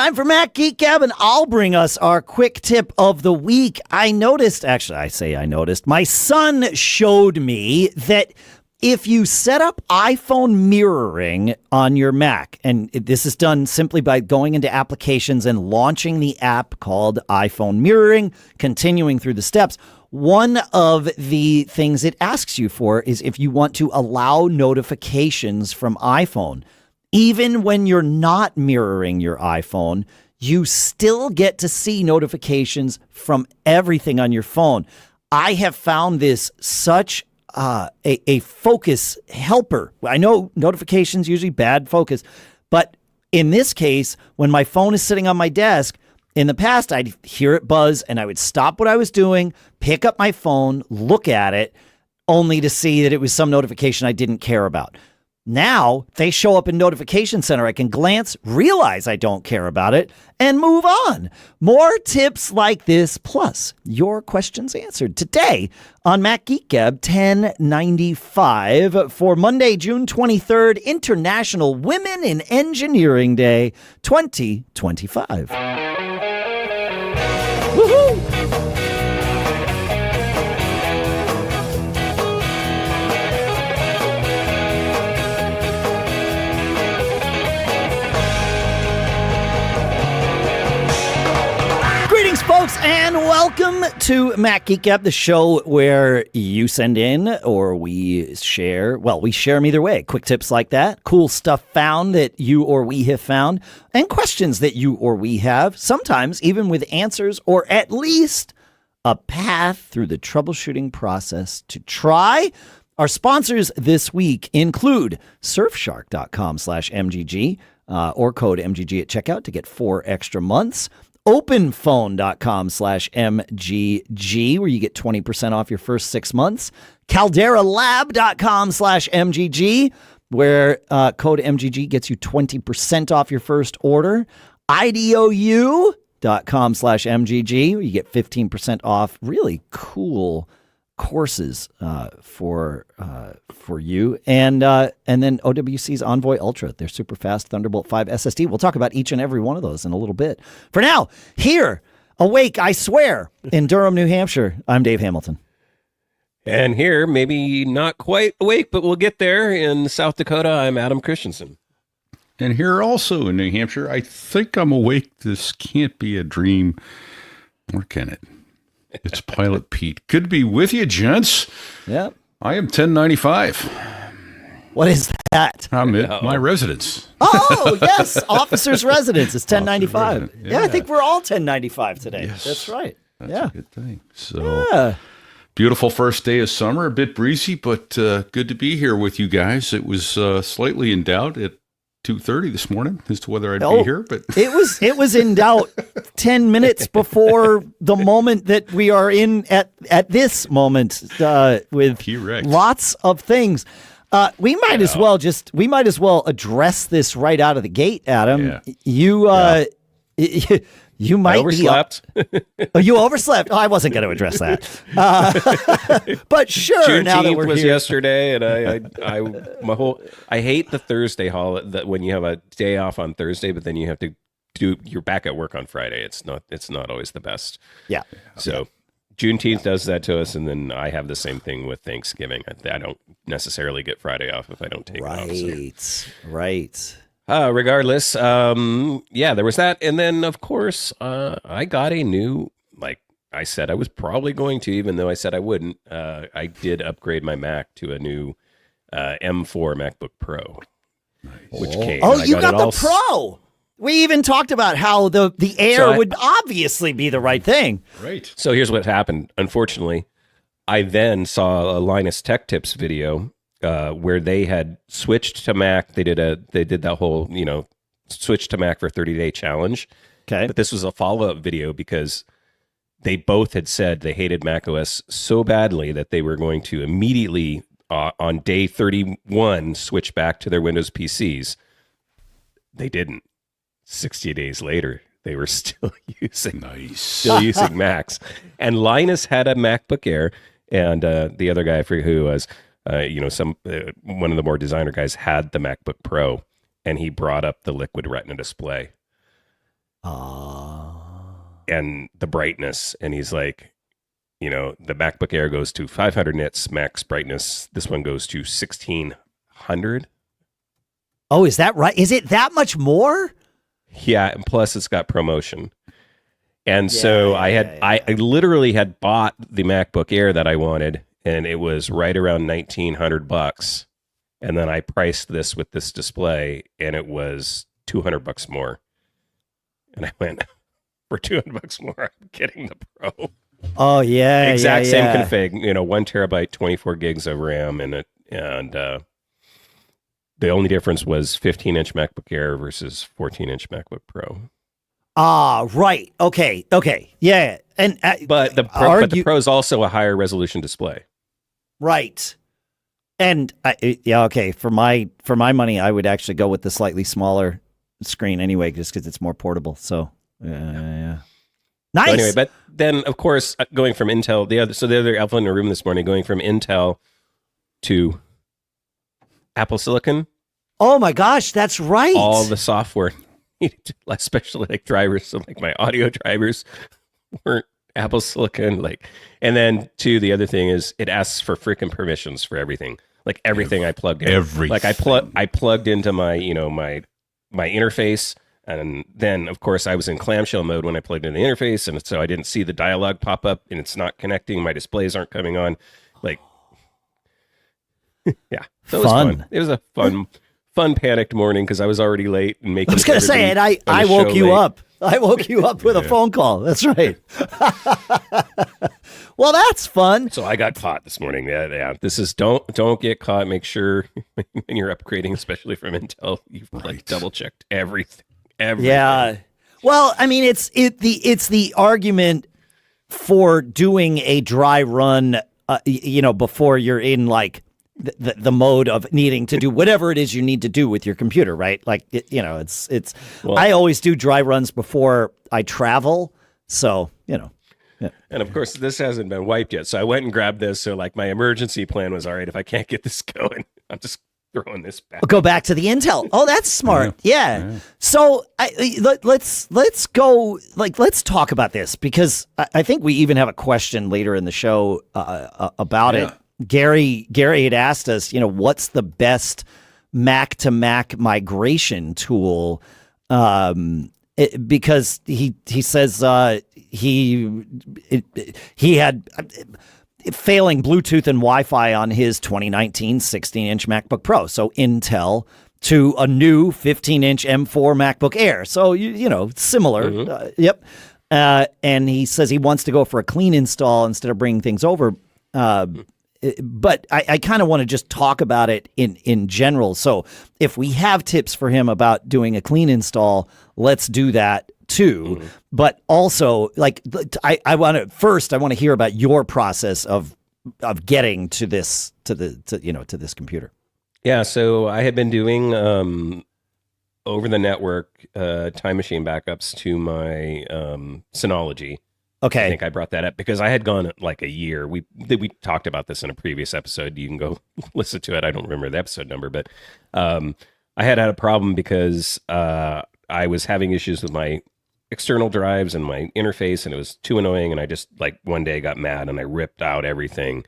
Time for Mac Geek Gab, and I'll bring us our quick tip of the week. I noticed, my son showed me that if you set up iPhone mirroring on your Mac, and this is done simply by going into applications and launching the app called iPhone Mirroring, continuing through the steps, one of the things it asks you for is if you want to allow notifications from iPhone. Even when you're not mirroring your iPhone, you still get to see notifications from everything on your phone. I have found this such a focus helper. I know notifications usually bad focus, but in this case, when my phone is sitting on my desk, in the past, I'd hear it buzz and I would stop what I was doing, pick up my phone, look at it, only to see that it was some notification I didn't care about. Now they show up in Notification Center. I can glance, realize I don't care about it, and move on. More tips like this, plus your questions answered today on Mac Geek Gab 1095 for Monday, June 23rd, International Women in Engineering Day 2025. Woohoo! Folks, and welcome to Mac Geek Gab, the show where you send in or we share. Well, we share them either way. Quick tips like that, cool stuff found that you or we have found, and questions that you or we have, sometimes even with answers or at least a path through the troubleshooting process to try. Our sponsors this week include surfshark.com/MGG or code MGG at checkout to get 4 extra months. Openphone.com/MGG, where you get 20% off your first 6 months. CalderaLab.com/MGG, where code MGG gets you 20% off your first order. IDEO U.com/MGG, where you get 15% off really cool courses for you, and then OWC's Envoy Ultra, their super fast Thunderbolt 5 SSD. We'll talk about each and every one of those in a little bit. For now, here, awake, I swear, in Durham, New Hampshire, I'm Dave Hamilton. And here, maybe not quite awake, but we'll get there, in South Dakota, I'm Adam Christensen. And here also in New Hampshire, I think I'm awake. This can't be a dream, or can it? It's Pilot Pete. Good to be with you, gents. Yep. I am 1095. What is that? I'm at my residence. Oh, yes. Officer's residence. It's 1095. Yeah. I think we're all 1095 today. Yes. That's right. That's a good thing. So, beautiful first day of summer. A bit breezy, but good to be here with you guys. It was slightly in doubt at 2:30 this morning as to whether I'd be here, but it was in doubt 10 minutes before the moment that we are in at this moment with Correct. Lots of things. We might as well address this right out of the gate, Adam. Yeah. You might overslept. You overslept. Oh, I wasn't going to address that. But sure, Juneteenth now that we're was here. yesterday, and I hate the Thursday holiday, that when you have a day off on Thursday, but then you have to you're back at work on Friday. It's not always the best. Yeah. So Juneteenth does that to us, and then I have the same thing with Thanksgiving. I don't necessarily get Friday off if I don't take it off. So. Right. Regardless, there was that. And then, of course, I got a new, like I said I was probably going to, even though I said I wouldn't. I did upgrade my Mac to a new M4 MacBook Pro, which came. Oh, you got the Pro! We even talked about how the Air would obviously be the right thing. Right. So here's what happened. Unfortunately, I then saw a Linus Tech Tips video where they had switched to Mac. They did that whole, switch to Mac for 30-day challenge. Okay. But this was a follow-up video because they both had said they hated macOS so badly that they were going to immediately, on day 31, switch back to their Windows PCs. They didn't. 60 days later, they were still using Macs. And Linus had a MacBook Air, and the other guy, I forget who it was, one of the more designer guys had the MacBook Pro, and he brought up the Liquid Retina display. and the brightness. And he's like, the MacBook Air goes to 500 nits max brightness. This one goes to 1600. Oh, is that right? Is it that much more? Yeah, and plus it's got ProMotion. And so I literally had bought the MacBook Air that I wanted, and it was right around $1,900. And then I priced this with this display, and it was $200 more. And I went, for $200 more, I'm getting the Pro. Oh yeah, exact same config. 1 terabyte, 24 gigs of RAM, and the only difference was 15-inch MacBook Air versus 14-inch MacBook Pro. Ah, right. Okay. Yeah, and but the Pro is also a higher resolution display. Right. And okay. For my money, I would actually go with the slightly smaller screen anyway, just because it's more portable. So yeah. Nice. So anyway, but then of course going from Intel, the other elephant in the room this morning, going from Intel to Apple Silicon. Oh my gosh, that's right. All the software, especially like drivers, so like my audio drivers weren't Apple Silicon. And then the other thing is it asks for freaking permissions for everything. Like everything I plugged in. Everything. Like I plugged into my my interface, and then of course I was in clamshell mode when I plugged in the interface, and so I didn't see the dialog pop up, and it's not connecting. My displays aren't coming on. Yeah, so it was fun. It was a fun panicked morning because I was already late and making. I was going to say, and I woke you up. I woke you up with a phone call. That's right. Well, that's fun. So I got caught this morning. Yeah. This is don't get caught. Make sure when you're upgrading, especially from Intel, you've double checked everything. Yeah. Well, I mean, it's the argument for doing a dry run, before you're in the mode of needing to do whatever it is you need to do with your computer, right? It's. Well, I always do dry runs before I travel, so Yeah. And of course, this hasn't been wiped yet, so I went and grabbed this. So my emergency plan was, all right, if I can't get this going, I'm just throwing this back. Go back to the Intel. Oh, that's smart. Yeah. So let's go. Let's talk about this because I think we even have a question later in the show about it. Gary had asked us, what's the best Mac to Mac migration tool? Because he says he had failing Bluetooth and Wi-Fi on his 2019 16-inch MacBook Pro. So Intel to a new 15-inch M4 MacBook Air. So similar. Mm-hmm. Yep. And he says he wants to go for a clean install instead of bringing things over. But I kind of want to just talk about it in general. So if we have tips for him about doing a clean install, let's do that too. Mm-hmm. But also, I want to hear about your process of getting to this to this computer. Yeah. So I had been doing over the network time machine backups to my Synology. Okay. I think I brought that up because I had gone a year. We talked about this in a previous episode. You can go listen to it. I don't remember the episode number, but I had a problem because I was having issues with my external drives and my interface, and it was too annoying. And I just one day got mad and I ripped out everything.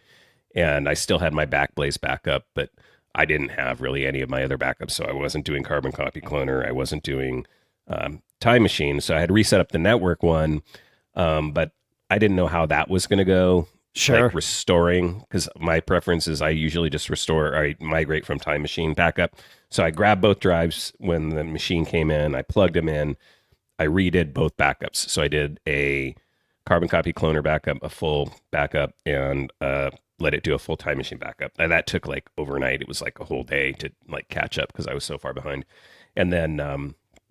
And I still had my Backblaze backup, but I didn't have really any of my other backups. So I wasn't doing Carbon Copy Cloner. I wasn't doing Time Machine. So I had reset up the network one. But I didn't know how that was going to go. Sure. Restoring, because my preference is I usually just I migrate from Time Machine backup. So I grabbed both drives when the machine came in. I plugged them in. I redid both backups. So I did a Carbon Copy Cloner backup, a full backup, and let it do a full Time Machine backup. And that took overnight. It was a whole day to catch up because I was so far behind. And then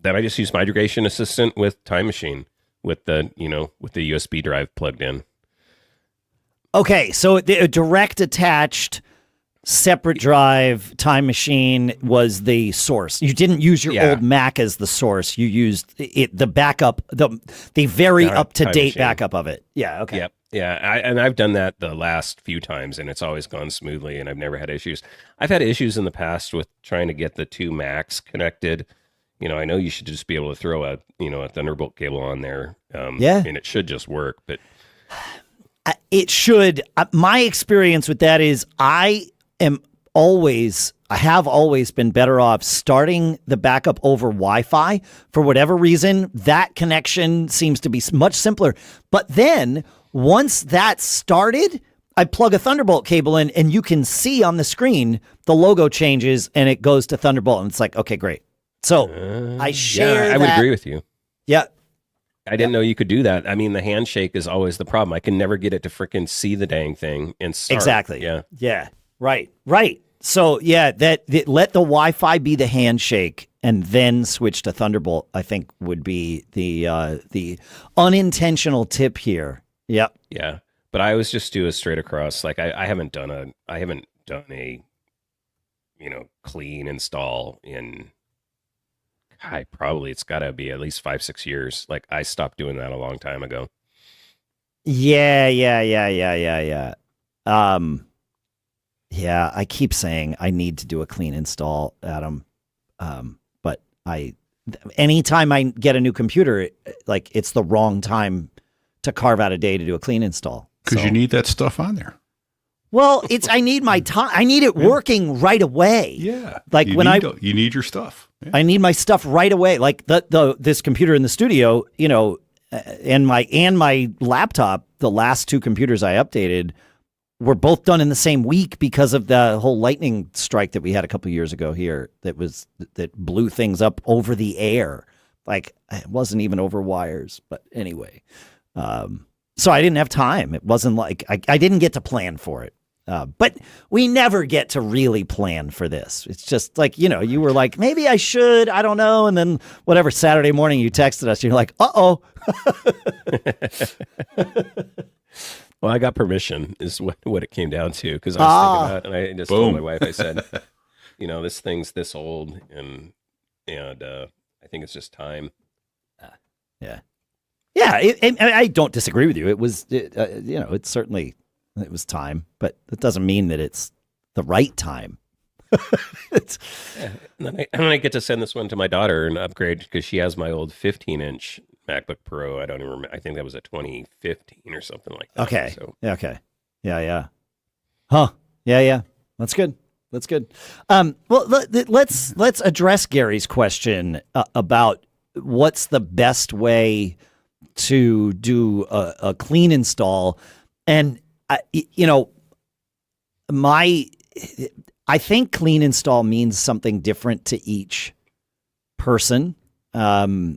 I just used Migration Assistant with Time Machine. With the USB drive plugged in. Okay, so the direct attached separate drive Time Machine was the source. You didn't use your old Mac as the source. You used the backup, the very up to date backup of it. Yeah. Okay. Yep. Yeah. I've done that the last few times, and it's always gone smoothly, and I've never had issues. I've had issues in the past with trying to get the two Macs connected. I know you should just be able to throw a Thunderbolt cable on there. Yeah. And it should just work, but it should. My experience with that is I have always been better off starting the backup over Wi-Fi. For whatever reason, that connection seems to be much simpler. But then once that's started, I plug a Thunderbolt cable in and you can see on the screen the logo changes and it goes to Thunderbolt. And it's like, okay, great. So I share I would agree with you. Yeah. I didn't know you could do that. I mean, the handshake is always the problem. I can never get it to freaking see the dang thing and start. Exactly. Yeah. Yeah. Right. So let the Wi-Fi be the handshake and then switch to Thunderbolt, I think would be the unintentional tip here. Yep. Yeah. But I always just do a straight across. Like I haven't done a clean install in it's got to be at least 5-6 years. Like I stopped doing that a long time ago. Yeah. Yeah, I keep saying I need to do a clean install, Adam. But anytime I get a new computer, it's the wrong time to carve out a day to do a clean install. Because you need that stuff on there. Well, I need my time. I need it working right away. Yeah. You need your stuff. Yeah. I need my stuff right away. Like this computer in the studio, and my laptop, the last two computers I updated were both done in the same week because of the whole lightning strike that we had a couple of years ago here that blew things up over the air. Like it wasn't even over wires, but anyway. So I didn't have time. It wasn't like I didn't get to plan for it. But we never get to really plan for this. It's just like, you were like, maybe I should, I don't know. And then whatever, Saturday morning you texted us, you're like, uh-oh. Well, I got permission is what it came down to. Because I was thinking about it, and I just told my wife, I said, this thing's this old and I think it's just time. Yeah. Yeah, I don't disagree with you. It was, it's certainly, it was time, but it doesn't mean that it's the right time. And then I get to send this one to my daughter and upgrade because she has my old 15-inch MacBook Pro. I don't even remember. I think that was a 2015 or something like that. Okay. So. Okay. Yeah. Huh. Yeah. That's good. Well, let's address Gary's question about what's the best way to do a clean install. And, I think clean install means something different to each person. There's the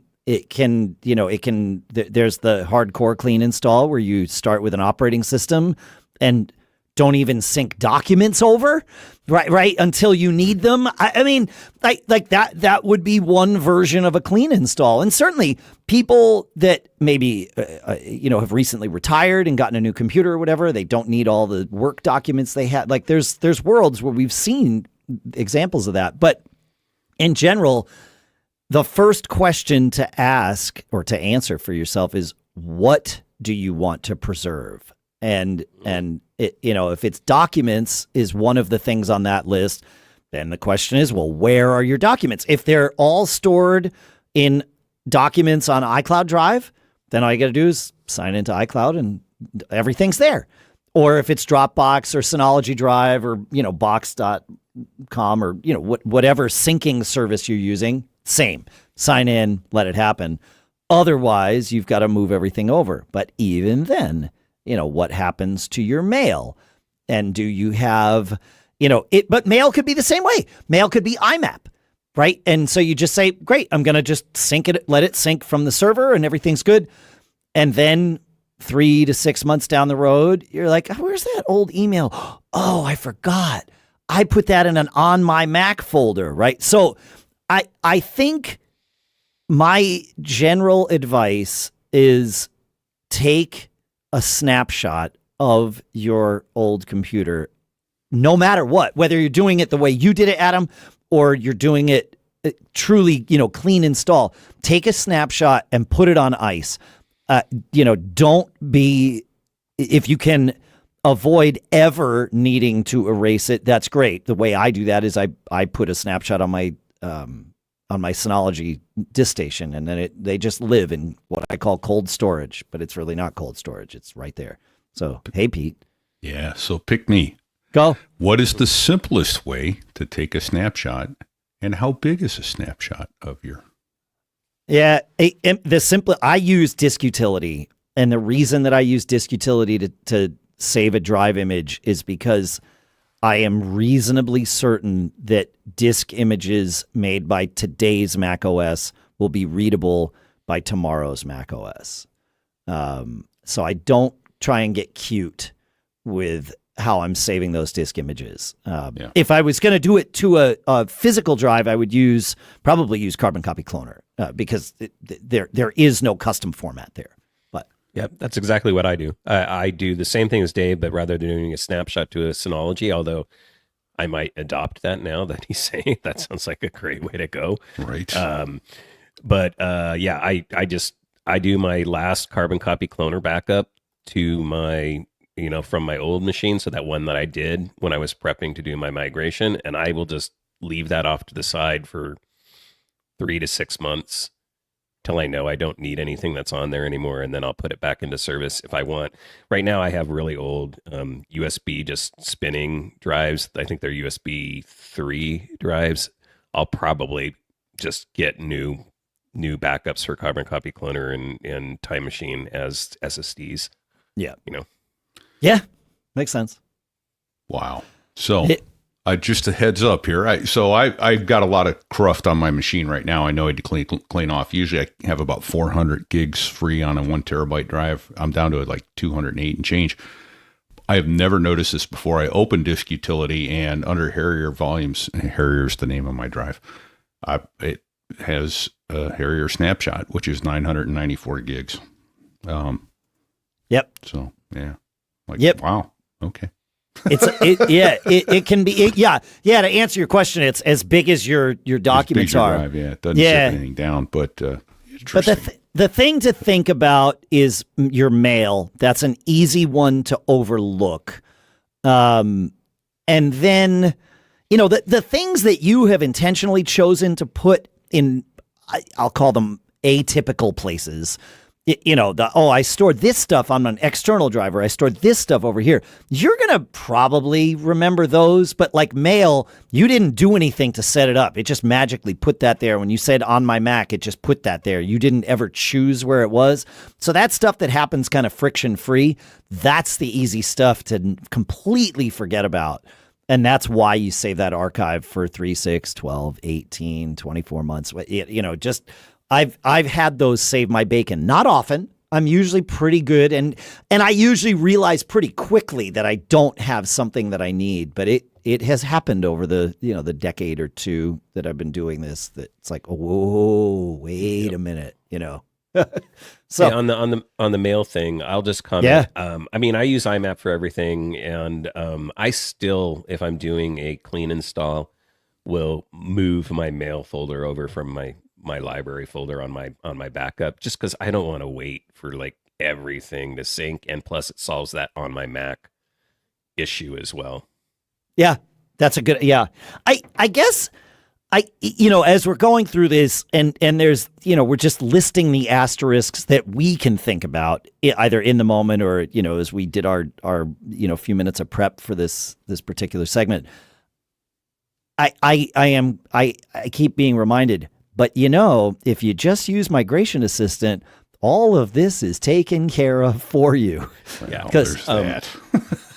hardcore clean install where you start with an operating system and don't even sync documents over, right, until you need them. I mean, like that would be one version of a clean install. And certainly people that maybe, have recently retired and gotten a new computer or whatever, they don't need all the work documents they had. Like there's worlds where we've seen examples of that. But in general, the first question to ask or to answer for yourself is, what do you want to preserve? And it, if it's documents is one of the things on that list, then the question is, well, where are your documents? If they're all stored in documents on iCloud Drive, then all you got to do is sign into iCloud and everything's there. Or if it's Dropbox or Synology Drive or, box.com or, whatever syncing service you're using, same. Sign in, let it happen. Otherwise, you've got to move everything over. But even then, what happens to your mail? And do you have, but mail could be the same way. Mail could be IMAP, right? And so you just say, great, I'm going to just sync it, let it sync from the server and everything's good. And then 3 to 6 months down the road, you're like, where's that old email? Oh, I forgot. I put that in an on my Mac folder, right? So I think my general advice is take a snapshot of your old computer, no matter what, whether you're doing it the way you did it, Adam, or you're doing it truly, clean install. Take a snapshot and put it on ice. Don't be, if you can avoid ever needing to erase it, that's great. The way I do that is I put a snapshot on my my Synology disk station, and then they just live in what I call cold storage, but it's really not cold storage. It's right there. So, hey, Pete. Yeah, so pick me. Go. What is the simplest way to take a snapshot, and how big is a snapshot of your... Yeah, I use disk utility, and the reason that I use disk utility to save a drive image is because I am reasonably certain that disk images made by today's macOS will be readable by tomorrow's macOS. So I don't try and get cute with how I'm saving those disk images. If I was going to do it to a physical drive, I would probably use Carbon Copy Cloner because there is no custom format there. But yeah, that's exactly what I do. I do the same thing as Dave, but rather than doing a snapshot to a Synology, although I might adopt that now that he's saying that sounds like a great way to go. Right. I do my last Carbon Copy Cloner backup to my, from my old machine. So that one that I did when I was prepping to do my migration, and I will just leave that off to the side for 3 to 6 months till I know I don't need anything that's on there anymore. And then I'll put it back into service if I want. Right now I have really old USB just spinning drives. I think they're USB 3 drives. I'll probably just get new backups for Carbon Copy Cloner and Time Machine as SSDs. Yeah. Yeah, makes sense. Wow. So just a heads up here. I've got a lot of cruft on my machine right now. I know I had to clean off. Usually I have about 400 gigs free on a 1 terabyte drive. I'm down to like 208 and change. I have never noticed this before. I opened disk utility, and under Harrier volumes, Harrier's the name of my drive, it has a Harrier snapshot, which is 994 gigs. Yep. So yeah. Yep. Wow. Okay. It can be. To answer your question, it's as big as your documents are. Drive, it doesn't set anything down, but interesting. But the thing to think about is your mail. That's an easy one to overlook. And then, the things that you have intentionally chosen to put in, I'll call them atypical places. I stored this stuff on an external drive, or I stored this stuff over here. You're going to probably remember those, but like mail, you didn't do anything to set it up. It just magically put that there. When you said on my Mac, it just put that there. You didn't ever choose where it was. So that stuff that happens kind of friction-free, that's the easy stuff to completely forget about. And that's why you save that archive for 3, 6, 12, 18, 24 months. I've had those save my bacon. Not often. I'm usually pretty good, and I usually realize pretty quickly that I don't have something that I need. But it has happened over the decade or two that I've been doing this. That it's like, whoa, wait a minute, So on the mail thing, I'll just comment. Yeah. I use IMAP for everything, and I still, if I'm doing a clean install, will move my mail folder over from my library folder on my backup, just because I don't want to wait for like everything to sync, and plus it solves that on my Mac issue as well. Yeah, that's a good. Yeah, I guess as we're going through this, and there's we're just listing the asterisks that we can think about either in the moment or as we did our few minutes of prep for this particular segment. I keep being reminded. But if you just use Migration Assistant, all of this is taken care of for you. Yeah, there's that.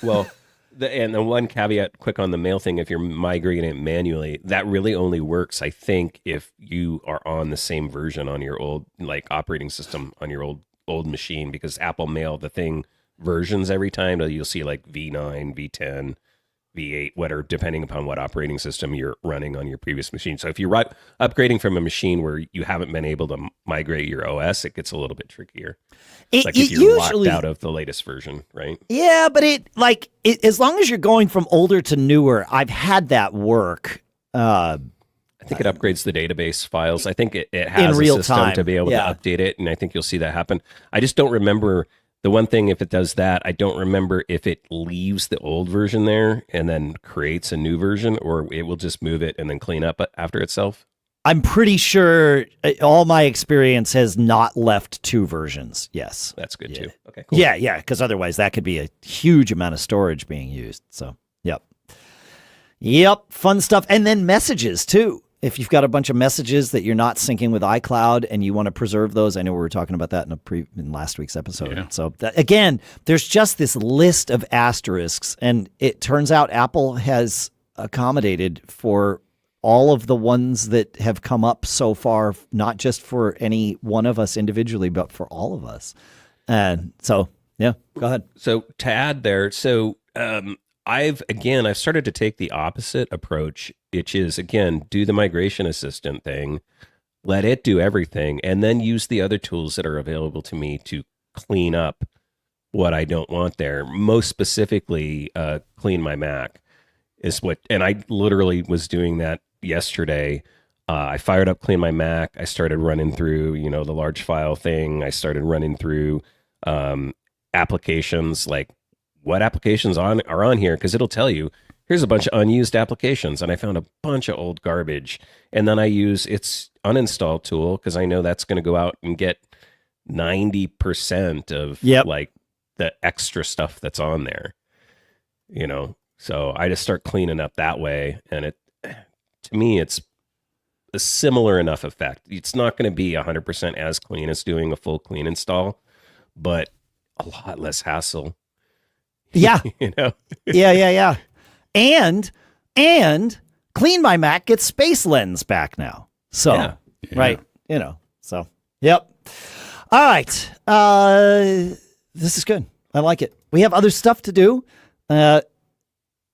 Well, the one caveat, quick on the mail thing, if you're migrating it manually, that really only works, I think, if you are on the same version on your old operating system on your old machine, because Apple Mail, the thing versions every time. You'll see like V9, V10. V8, whatever, depending upon what operating system you're running on your previous machine. So if you're upgrading from a machine where you haven't been able to migrate your OS, it gets a little bit trickier. If you're locked out of the latest version, right? Yeah, but as long as you're going from older to newer, I've had that work. I think it upgrades the database files. I think it has in real a system time to be able to update it, and I think you'll see that happen. I just don't remember. The one thing, if it does that, I don't remember if it leaves the old version there and then creates a new version, or it will just move it and then clean up after itself. I'm pretty sure all my experience has not left 2 versions. Yes. That's good Yeah. too. Okay, cool. Yeah, because otherwise that could be a huge amount of storage being used. So, Yep, fun stuff. And then messages too. If you've got a bunch of messages that you're not syncing with iCloud and you want to preserve those, I know we were talking about that in last week's episode. Yeah. So again, there's just this list of asterisks, and it turns out Apple has accommodated for all of the ones that have come up so far, not just for any one of us individually, but for all of us. And so, yeah, go ahead. So to add there, I've started to take the opposite approach, which is, again, do the migration assistant thing, let it do everything, and then use the other tools that are available to me to clean up what I don't want there. Most specifically, CleanMyMac is what, and I literally was doing that yesterday. I fired up CleanMyMac. I started running through, the large file thing. I started running through applications, like what applications are on here, because it'll tell you, here's a bunch of unused applications, and I found a bunch of old garbage. And then I use its uninstall tool, because I know that's going to go out and get 90% of like the extra stuff that's on there, So I just start cleaning up that way, and to me, it's a similar enough effect. It's not going to be 100% as clean as doing a full clean install, but a lot less hassle. Yeah. Yeah. And CleanMyMac gets SpaceLens back now. So, Yeah. right. So, yep. All right. This is good. I like it. We have other stuff to do.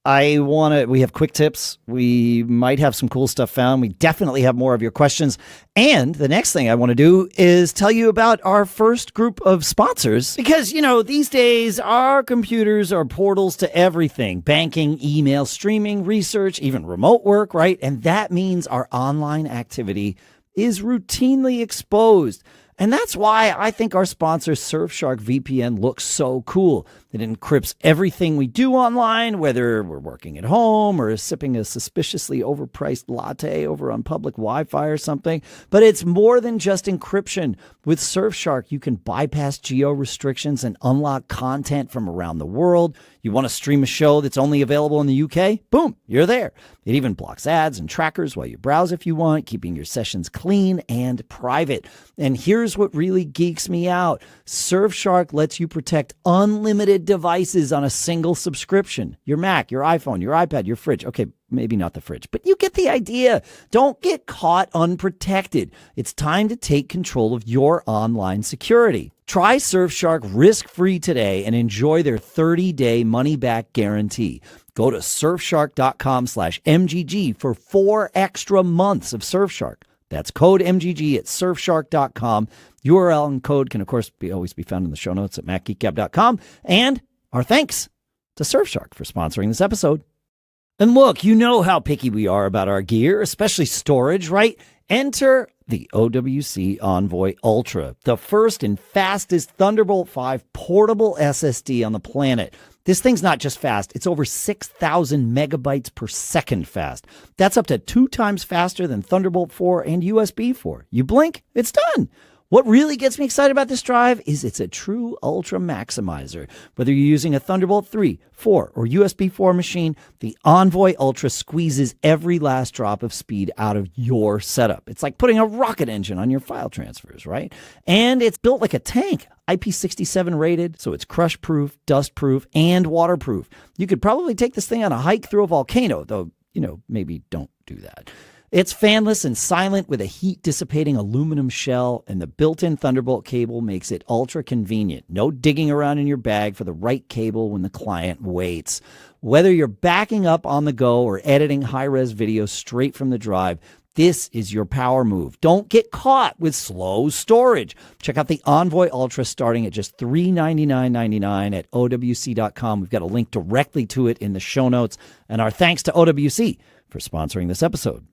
We have quick tips. We might have some cool stuff found. We definitely have more of your questions. And the next thing I want to do is tell you about our first group of sponsors. Because, these days our computers are portals to everything. Banking, email, streaming, research, even remote work, right? And that means our online activity is routinely exposed. And that's why I think our sponsor, Surfshark VPN, looks so cool. It encrypts everything we do online, whether we're working at home or sipping a suspiciously overpriced latte over on public Wi-Fi or something. But it's more than just encryption. With Surfshark, you can bypass geo restrictions and unlock content from around the world. You want to stream a show that's only available in the UK? Boom, you're there. It even blocks ads and trackers while you browse if you want, keeping your sessions clean and private. And here's what really geeks me out. Surfshark lets you protect unlimited devices on a single subscription. Your Mac, your iPhone, your iPad, your fridge. Okay, maybe not the fridge, but you get the idea. Don't get caught unprotected. It's time to take control of your online security. Try Surfshark risk-free today and enjoy their 30-day money-back guarantee. Go to surfshark.com/MGG for 4 extra months of Surfshark. That's code MGG at surfshark.com. URL and code can, of course, always be found in the show notes at MacGeekGab.com. And our thanks to Surfshark for sponsoring this episode. And look, you know how picky we are about our gear, especially storage, right? Enter the OWC Envoy Ultra, the first and fastest Thunderbolt 5 portable SSD on the planet. This thing's not just fast, it's over 6,000 megabytes per second fast. That's up to 2 times faster than Thunderbolt 4 and USB 4. You blink, it's done. What really gets me excited about this drive is it's a true ultra maximizer. Whether you're using a Thunderbolt 3, 4, or USB 4 machine, the Envoy Ultra squeezes every last drop of speed out of your setup. It's like putting a rocket engine on your file transfers, right? And it's built like a tank. IP67 rated, so it's crush-proof, dust-proof, and waterproof. You could probably take this thing on a hike through a volcano, though, maybe don't do that. It's fanless and silent with a heat-dissipating aluminum shell, and the built-in Thunderbolt cable makes it ultra convenient. No digging around in your bag for the right cable when the client waits. Whether you're backing up on the go or editing high-res video straight from the drive, this is your power move. Don't get caught with slow storage. Check out the Envoy Ultra starting at just $399.99 at OWC.com. We've got a link directly to it in the show notes. And our thanks to OWC for sponsoring this episode.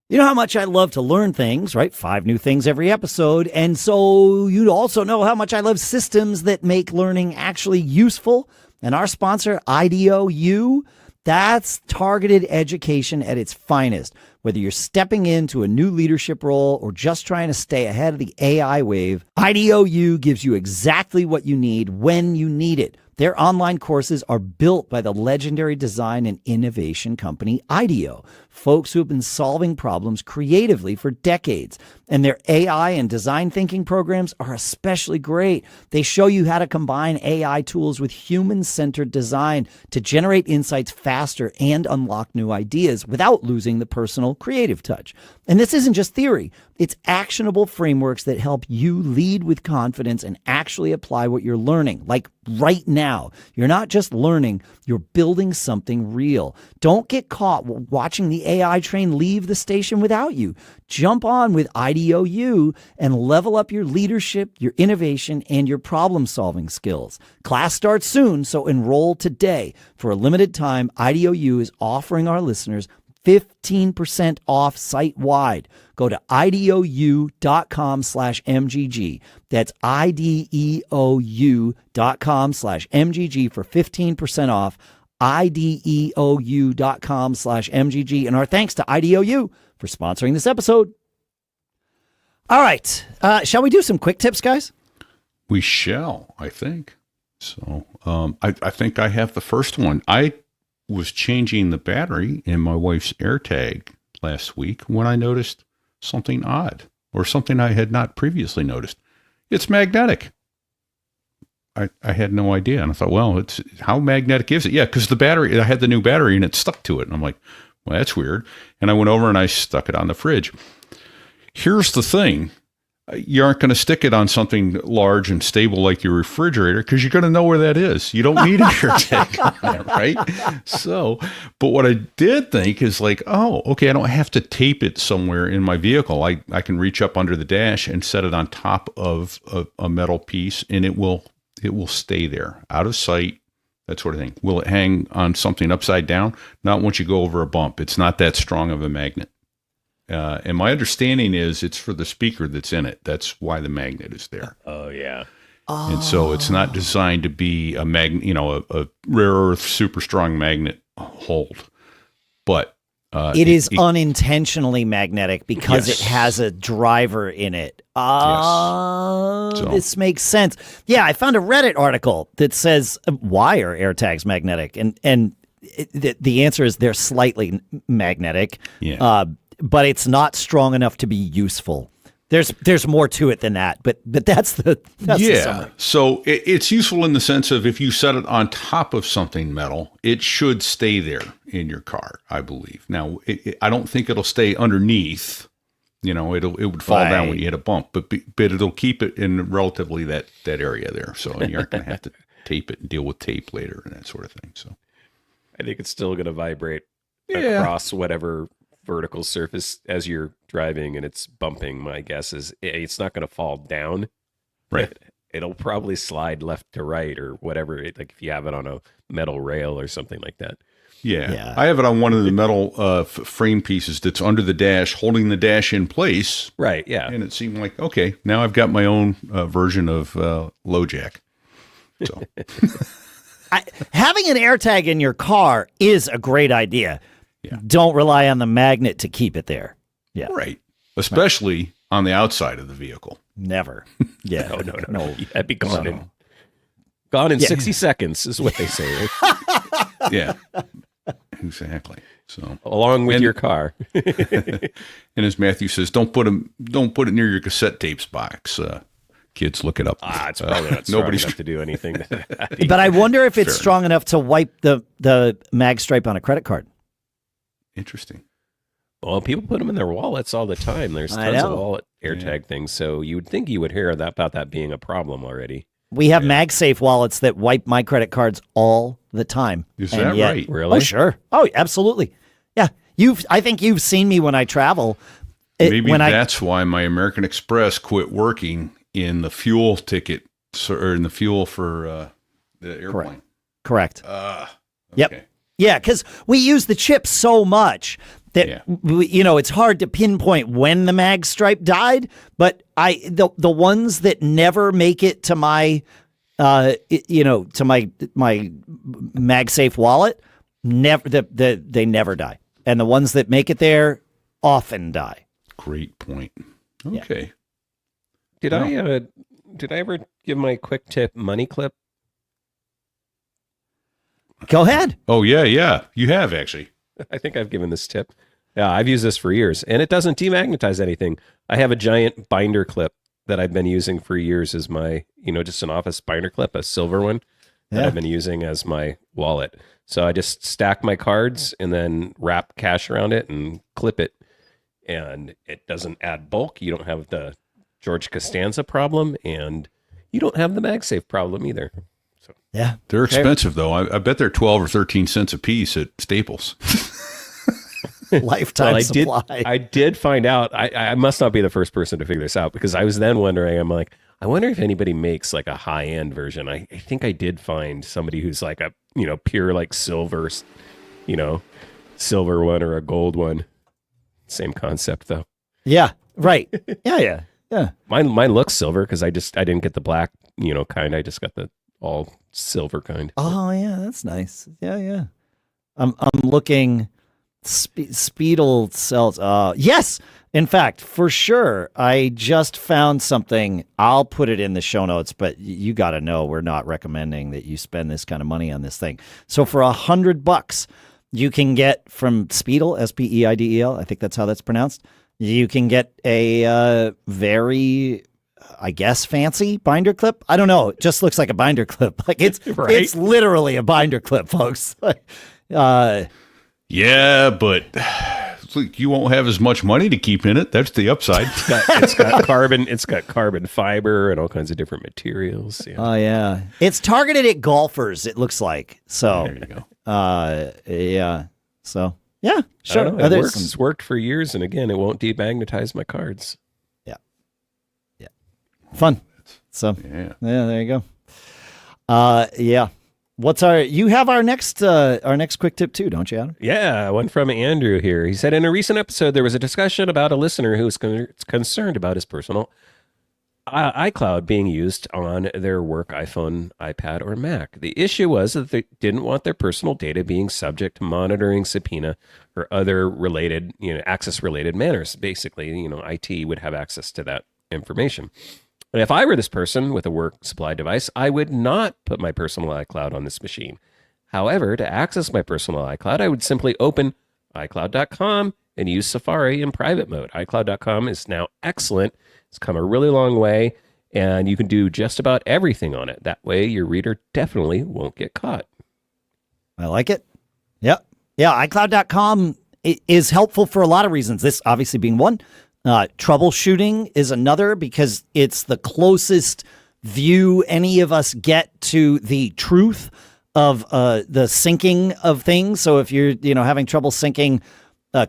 You know how much I love to learn things, right? 5 new things every episode. And so you also know how much I love systems that make learning actually useful. And our sponsor, IDEO U, that's targeted education at its finest. Whether you're stepping into a new leadership role or just trying to stay ahead of the AI wave, IDEO U gives you exactly what you need when you need it. Their online courses are built by the legendary design and innovation company IDEO, folks who have been solving problems creatively for decades. And their AI and design thinking programs are especially great. They show you how to combine AI tools with human-centered design to generate insights faster and unlock new ideas without losing the personal creative touch. And this isn't just theory. It's actionable frameworks that help you lead with confidence and actually apply what you're learning. Like right now, you're not just learning, you're building something real. Don't get caught watching the AI train leave the station without you. Jump on with IDEO U and level up your leadership, your innovation, and your problem-solving skills. Class starts soon, so enroll today. For a limited time, IDEO U is offering our listeners 15% off site-wide. Go to IDEOU.com/MGG. That's IDEOU.com/MGG for 15% off. IDEOU.com/MGG. And our thanks to IDEO U for sponsoring this episode. All right. Shall we do some quick tips, guys? We shall, I think. So I think I have the first one. I was changing the battery in my wife's AirTag last week when I noticed something odd, or something I had not previously noticed. It's magnetic. I had no idea. And I thought, well, it's how magnetic is it? Yeah, because the battery, I had the new battery and it stuck to it. And I'm like, well, that's weird. And I went over and I stuck it on the fridge. Here's the thing. You aren't going to stick it on something large and stable like your refrigerator because you're going to know where that is. You don't need an AirTag on that, right? So, but what I did think is like, oh, okay, I don't have to tape it somewhere in my vehicle. I can reach up under the dash and set it on top of a metal piece, and it will stay there, out of sight, that sort of thing. Will it hang on something upside down? Not once you go over a bump. It's not that strong of a magnet. And my understanding is it's for the speaker that's in it. That's why the magnet is there. Oh, yeah. And so it's not designed to be a a rare earth super strong magnet hold. But it is unintentionally magnetic because it has a driver in it. This makes sense. Yeah, I found a Reddit article that says, why are AirTags magnetic? And the answer is they're slightly magnetic. Yeah. But it's not strong enough to be useful. There's more to it than that, but that's the summary. So it's useful in the sense of if you set it on top of something metal, it should stay there in your car, I believe. Now, I don't think it'll stay underneath. You know, it would fall down when you hit a bump, but it'll keep it in relatively that area there. So you aren't going to have to tape it and deal with tape later and that sort of thing. So I think it's still going to vibrate across whatever vertical surface as you're driving and it's bumping. My guess is it's not going to fall down. Right. It'll probably slide left to right or whatever. Like if you have it on a metal rail or something like that. Yeah. I have it on one of the metal frame pieces that's under the dash, holding the dash in place. Right. Yeah. And it seemed like, okay, now I've got my own version of LoJack. So having an AirTag in your car is a great idea. Yeah. Don't rely on the magnet to keep it there. Yeah. Right. Especially on the outside of the vehicle. Never. Yeah. No. That'd be gone. Gone in 60 seconds is what they say. Right? Yeah. Exactly. So along with your car. And as Matthew says, don't put it near your cassette tapes box. Kids, look it up. It's probably not strong enough to do anything. But I wonder if it's strong enough to wipe the mag stripe on a credit card. Interesting. Well, people put them in their wallets all the time. There's tons of wallet AirTag things, so you would think you would hear about that being a problem already. We have MagSafe wallets that wipe my credit cards all the time. Is that right? Really? Oh, sure. Oh, absolutely. Yeah. I think you've seen me when I travel. Maybe that's why my American Express quit working in the fuel ticket or in the fuel for the airplane. Correct. Okay. Yep. Yeah, because we use the chip so much that it's hard to pinpoint when the mag stripe died. But the ones that never make it to my to my MagSafe wallet, they never die, and the ones that make it there often die. Great point. Okay. Did I ever give my quick tip money clip? Go ahead. Oh, yeah. You have, actually. I think I've given this tip. Yeah, I've used this for years, and it doesn't demagnetize anything. I have a giant binder clip that I've been using for years as my, just an office binder clip, a silver one that I've been using as my wallet. So I just stack my cards and then wrap cash around it and clip it. And it doesn't add bulk. You don't have the George Costanza problem, and you don't have the MagSafe problem either. So yeah, they're expensive though. I bet they're 12 or 13 cents a piece at Staples. Lifetime supply. I did find out. I must not be the first person to figure this out, because I was then wondering. I'm like, I wonder if anybody makes like a high end version. I think I did find somebody who's like a pure like silver, silver one or a gold one. Same concept though. Yeah. Right. Yeah. Mine looks silver because I didn't get the black kind. I just got the all silver kind. Oh yeah, that's nice. Yeah. I'm looking. Speedle sells. Yes, in fact, for sure. I just found something. I'll put it in the show notes, but you got to know we're not recommending that you spend this kind of money on this thing. So for $100, you can get from Speedle, Speidel. I think that's how that's pronounced. You can get a very, I guess, fancy binder clip. I don't know. It just looks like a binder clip. Like it's right? It's literally a binder clip, folks. Yeah, but you won't have as much money to keep in it. That's the upside. It's got carbon fiber and all kinds of different materials. Yeah. Oh yeah, it's targeted at golfers. It looks like so. There you go. Yeah. So yeah, sure. It works. It's worked for years, and again, it won't demagnetize my cards. Yeah. Fun. So yeah, there you go. Yeah. You have our next quick tip too, don't you, Adam? Yeah, one from Andrew here. He said, in a recent episode, there was a discussion about a listener who was concerned about his personal iCloud being used on their work iPhone, iPad, or Mac. The issue was that they didn't want their personal data being subject to monitoring, subpoena, or other related, access-related manners. Basically, IT would have access to that information. And if I were this person with a work supply device, I would not put my personal iCloud on this machine. However, to access my personal iCloud, I would simply open iCloud.com and use Safari in private mode. iCloud.com is now excellent. It's come a really long way, and you can do just about everything on it. That way, your reader definitely won't get caught. I like it. Yep. Yeah, iCloud.com is helpful for a lot of reasons. This obviously being one. Troubleshooting is another, because it's the closest view any of us get to the truth of the syncing of things. So if you're having trouble syncing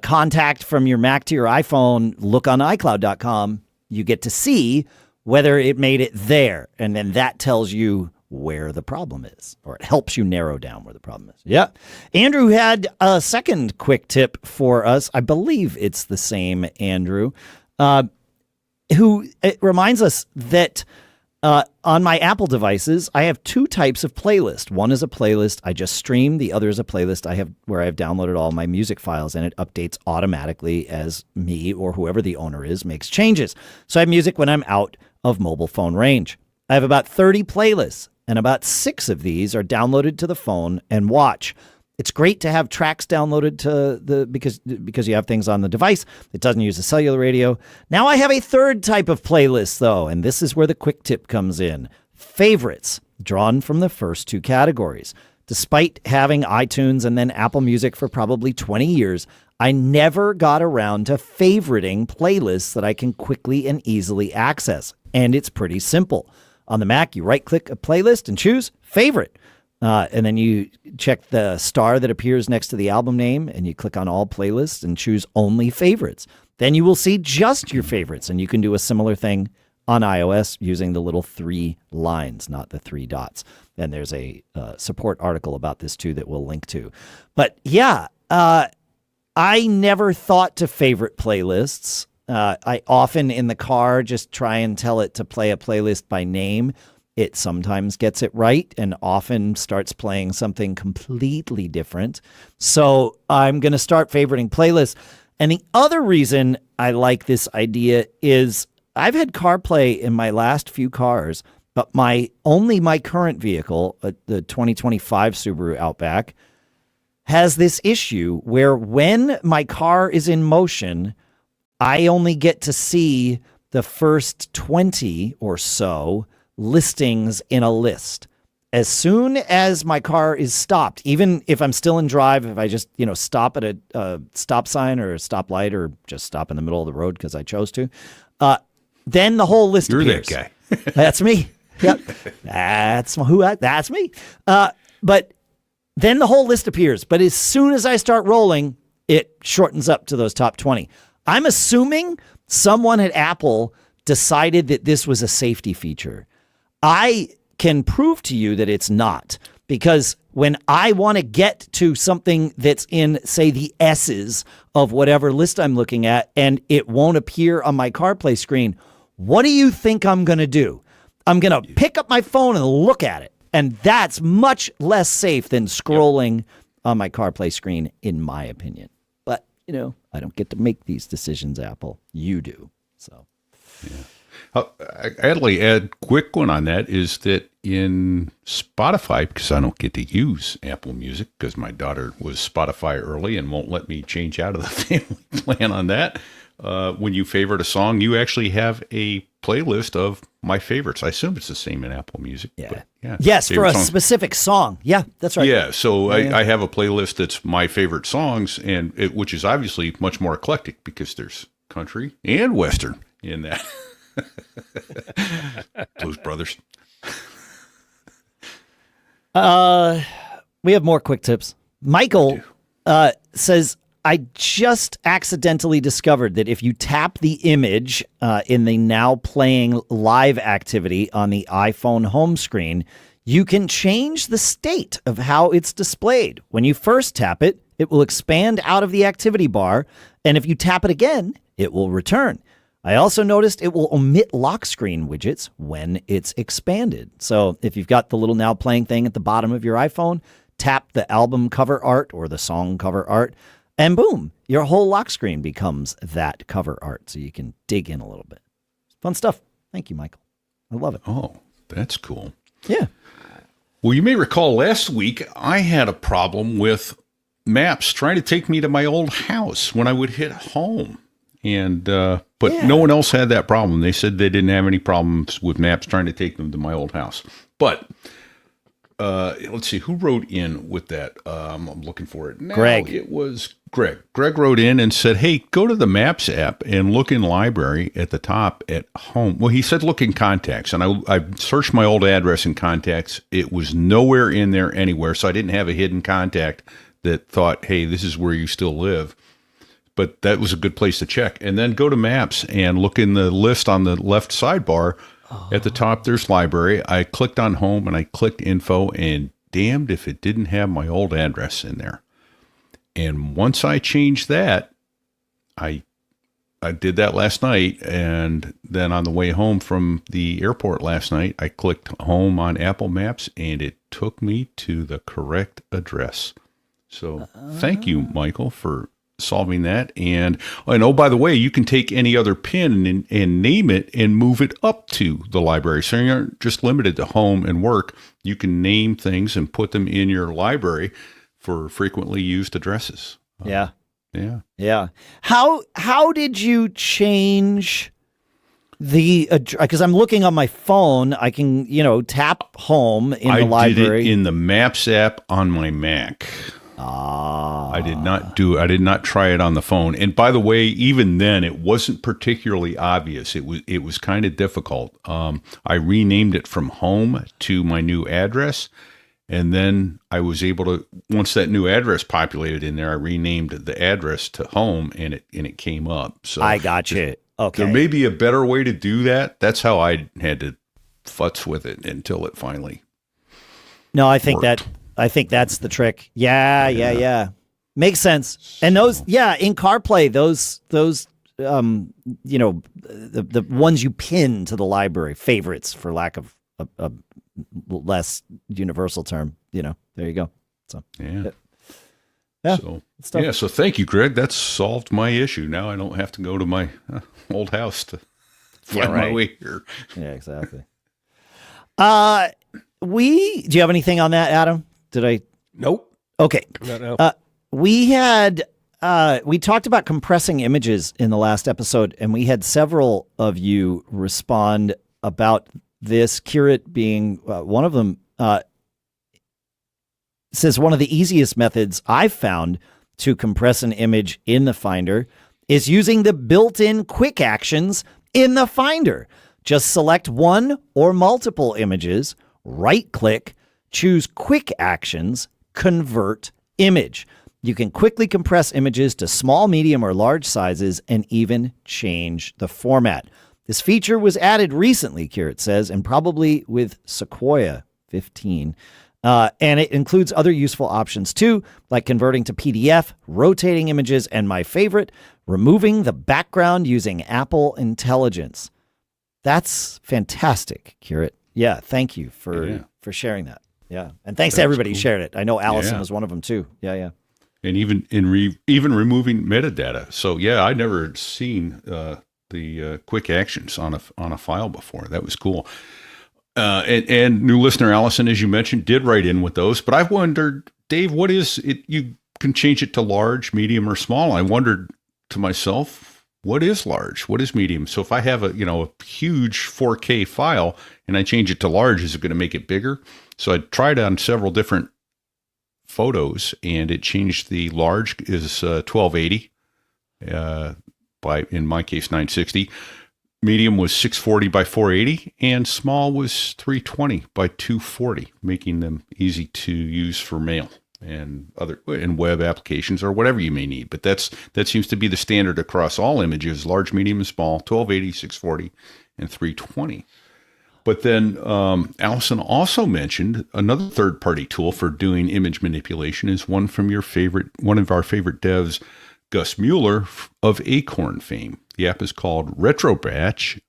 contact from your Mac to your iPhone, look on iCloud.com. You get to see whether it made it there, and then that tells you where the problem is, or it helps you narrow down where the problem is. Yeah. Andrew had a second quick tip for us. I believe it's the same Andrew, who it reminds us that on my Apple devices, I have two types of playlist. One is a playlist I just stream. The other is a playlist I have where I've downloaded all my music files, and it updates automatically as me or whoever the owner is makes changes. So I have music when I'm out of mobile phone range. I have about 30 playlists, and about 6 of these are downloaded to the phone and watch. It's great to have tracks downloaded to because you have things on the device. It doesn't use a cellular radio. Now I have a third type of playlist, though, and this is where the quick tip comes in. Favorites, drawn from the first two categories. Despite having iTunes and then Apple Music for probably 20 years, I never got around to favoriting playlists that I can quickly and easily access. And it's pretty simple. On the Mac, you right-click a playlist and choose Favorite. And then you check the star that appears next to the album name, and you click on All Playlists and choose Only Favorites. Then you will see just your favorites, and you can do a similar thing on iOS using the little 3 lines, not the 3 dots. And there's a support article about this, too, that we'll link to. But, yeah, I never thought to favorite playlists. I often in the car just try and tell it to play a playlist by name. It sometimes gets it right and often starts playing something completely different. So I'm going to start favoriting playlists. And the other reason I like this idea is I've had CarPlay in my last few cars, but my current vehicle, the 2025 Subaru Outback, has this issue where when my car is in motion, I only get to see the first 20 or so listings in a list. As soon as my car is stopped, even if I'm still in drive, if I just, stop at a stop sign or a stoplight or just stop in the middle of the road because I chose to, then the whole list appears. You're that guy. That's me. Yep. That's me. But then the whole list appears. But as soon as I start rolling, it shortens up to those top 20. I'm assuming someone at Apple decided that this was a safety feature. I can prove to you that it's not, because when I want to get to something that's in, say, the S's of whatever list I'm looking at, and it won't appear on my CarPlay screen, what do you think I'm going to do? I'm going to pick up my phone and look at it. And that's much less safe than scrolling on my CarPlay screen, in my opinion. But, I don't get to make these decisions, Apple. You do. So, yeah. I actually add quick one on that is that in Spotify, because I don't get to use Apple Music because my daughter was Spotify early and won't let me change out of the family plan on that. When you favorite a song, you actually have a playlist of my favorites. I assume it's the same in Apple Music. Yeah. But yeah. Yes, for a specific song. Yeah, that's right. Yeah, so I have a playlist that's my favorite songs, and which is obviously much more eclectic because there's country and Western in that. Blues Brothers. We have more quick tips. Michael says, I just accidentally discovered that if you tap the image in the now playing live activity on the iPhone home screen, you can change the state of how it's displayed. When you first tap it, it will expand out of the activity bar, and if you tap it again, it will return. I also noticed it will omit lock screen widgets when it's expanded. So if you've got the little now playing thing at the bottom of your iPhone, tap the album cover art or the song cover art, and boom, your whole lock screen becomes that cover art. So you can dig in a little bit. Fun stuff. Thank you, Michael. I love it. Oh, that's cool. Yeah. Well, you may recall last week I had a problem with Maps trying to take me to my old house when I would hit home. And but no one else had that problem. They said they didn't have any problems with Maps trying to take them to my old house. But let's see, who wrote in with that? I'm looking for it now. Greg. It was Greg. Greg wrote in and said, hey, go to the Maps app and look in Library at the top at home. Well, he said look in Contacts. And I searched my old address in Contacts. It was nowhere in there anywhere. So I didn't have a hidden contact that thought, hey, this is where you still live. But that was a good place to check. And then go to Maps and look in the list on the left sidebar. At the top, there's Library. I clicked on Home and I clicked Info, and damned if it didn't have my old address in there. And once I changed that, I did that last night. And then on the way home from the airport last night, I clicked Home on Apple Maps, and it took me to the correct address. So thank you, Michael, for solving that. And oh, by the way, you can take any other pin and name it and move it up to the library. So you aren't just limited to home and work. You can name things and put them in your library for frequently used addresses. Yeah. Yeah. How did you change the because I'm looking on my phone, I can, tap home in the library. I did it in the Maps app on my Mac. I did not try it on the phone. And by the way, even then, it wasn't particularly obvious. It was kind of difficult. I renamed it from home to my new address. And then I was able to, once that new address populated in there, I renamed the address to home, and it came up. So I got you. Okay. There may be a better way to do that. That's how I had to futz with it until it finally worked. I think that's the trick. Yeah. Makes sense. And those, in CarPlay, those, the ones you pin to the library, favorites, for lack of a less universal term, there you go. So, yeah. Yeah. So thank you, Greg. That's solved my issue. Now I don't have to go to my old house to find my way here. Yeah, exactly. Do you have anything on that, Adam? Did I? Nope. Okay. No. We talked about compressing images in the last episode, and we had several of you respond about this. Kirit being one of them, says one of the easiest methods I've found to compress an image in the Finder is using the built-in quick actions in the Finder. Just select one or multiple images, right-click, choose Quick Actions, Convert Image. You can quickly compress images to small, medium, or large sizes and even change the format. This feature was added recently, Kirit says, and probably with Sequoia 15. And it includes other useful options too, like converting to PDF, rotating images, and my favorite, removing the background using Apple Intelligence. That's fantastic, Kirit. Yeah, thank you for sharing that. Yeah, and thanks to everybody who shared it. I know Allison was one of them too. Yeah. And even even removing metadata. So yeah, I'd never seen the quick actions on a file before. That was cool. And new listener Allison, as you mentioned, did write in with those. But I wondered, Dave, what is it? You can change it to large, medium, or small. I wondered to myself, what is large? What is medium? So if I have a huge 4K file and I change it to large, is it going to make it bigger? So I tried on several different photos, and it changed. The large is 1280 by, in my case, 960. Medium was 640 by 480, and small was 320 by 240, making them easy to use for mail and other and web applications or whatever you may need. But that seems to be the standard across all images: large, medium, and small. 1280, 640, and 320. But then Allison also mentioned another third-party tool for doing image manipulation is one of our favorite devs, Gus Mueller of Acorn fame. The app is called Retrobatch,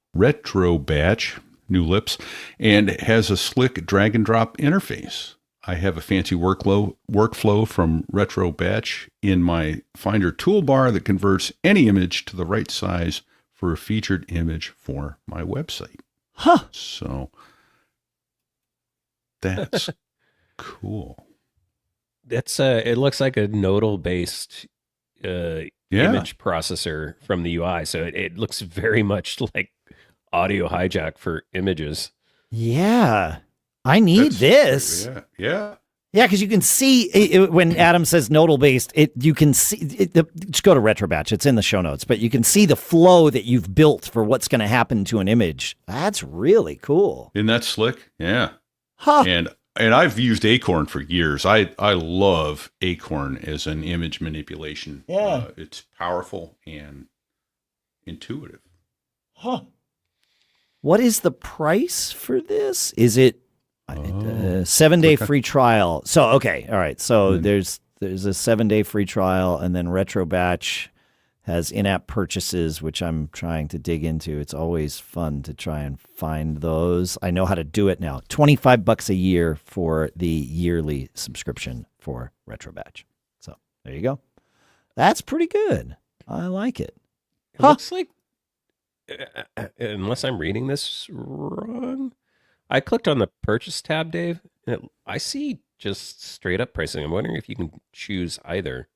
new lips, and has a slick drag and drop interface. I have a fancy workflow from Retrobatch in my Finder toolbar that converts any image to the right size for a featured image for my website. Huh. So that's cool. That's it looks like a nodal based image processor from the UI. So it looks very much like audio hijack for images. Yeah. I need this. Yeah. Yeah, because you can see when Adam says nodal based, you can see just go to Retrobatch. It's in the show notes, but you can see the flow that you've built for what's going to happen to an image. That's really cool. Isn't that slick? Yeah. Huh. And I've used Acorn for years. I love Acorn as an image manipulation. Yeah. It's powerful and intuitive. Huh. What is the price for this? Is it 7-day free trial? So, okay. All right. So there's a 7-day free trial, and then Retrobatch has in-app purchases, which I'm trying to dig into. It's always fun to try and find those. I know how to do it now. $25 a year for the yearly subscription for Retrobatch. So there you go. That's pretty good. I like it. It looks like, unless I'm reading this wrong, I clicked on the purchase tab, Dave, and I see just straight up pricing. I'm wondering if you can choose either.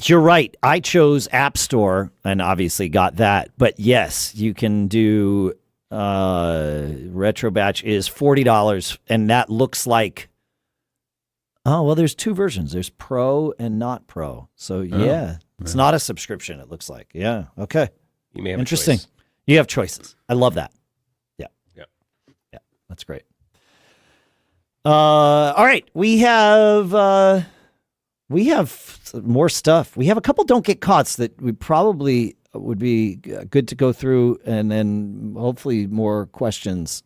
You're right. I chose App Store and obviously got that. But yes, you can do Retrobatch is $40, and that looks like, oh, well, there's two versions. There's Pro and not Pro. So it's not a subscription, it looks like. Yeah. Okay. You may have interesting. A choice. You have choices. I love that. Yeah, that's great. All right, we have more stuff. We have a couple don't get caughts that we probably would be good to go through, and then hopefully more questions,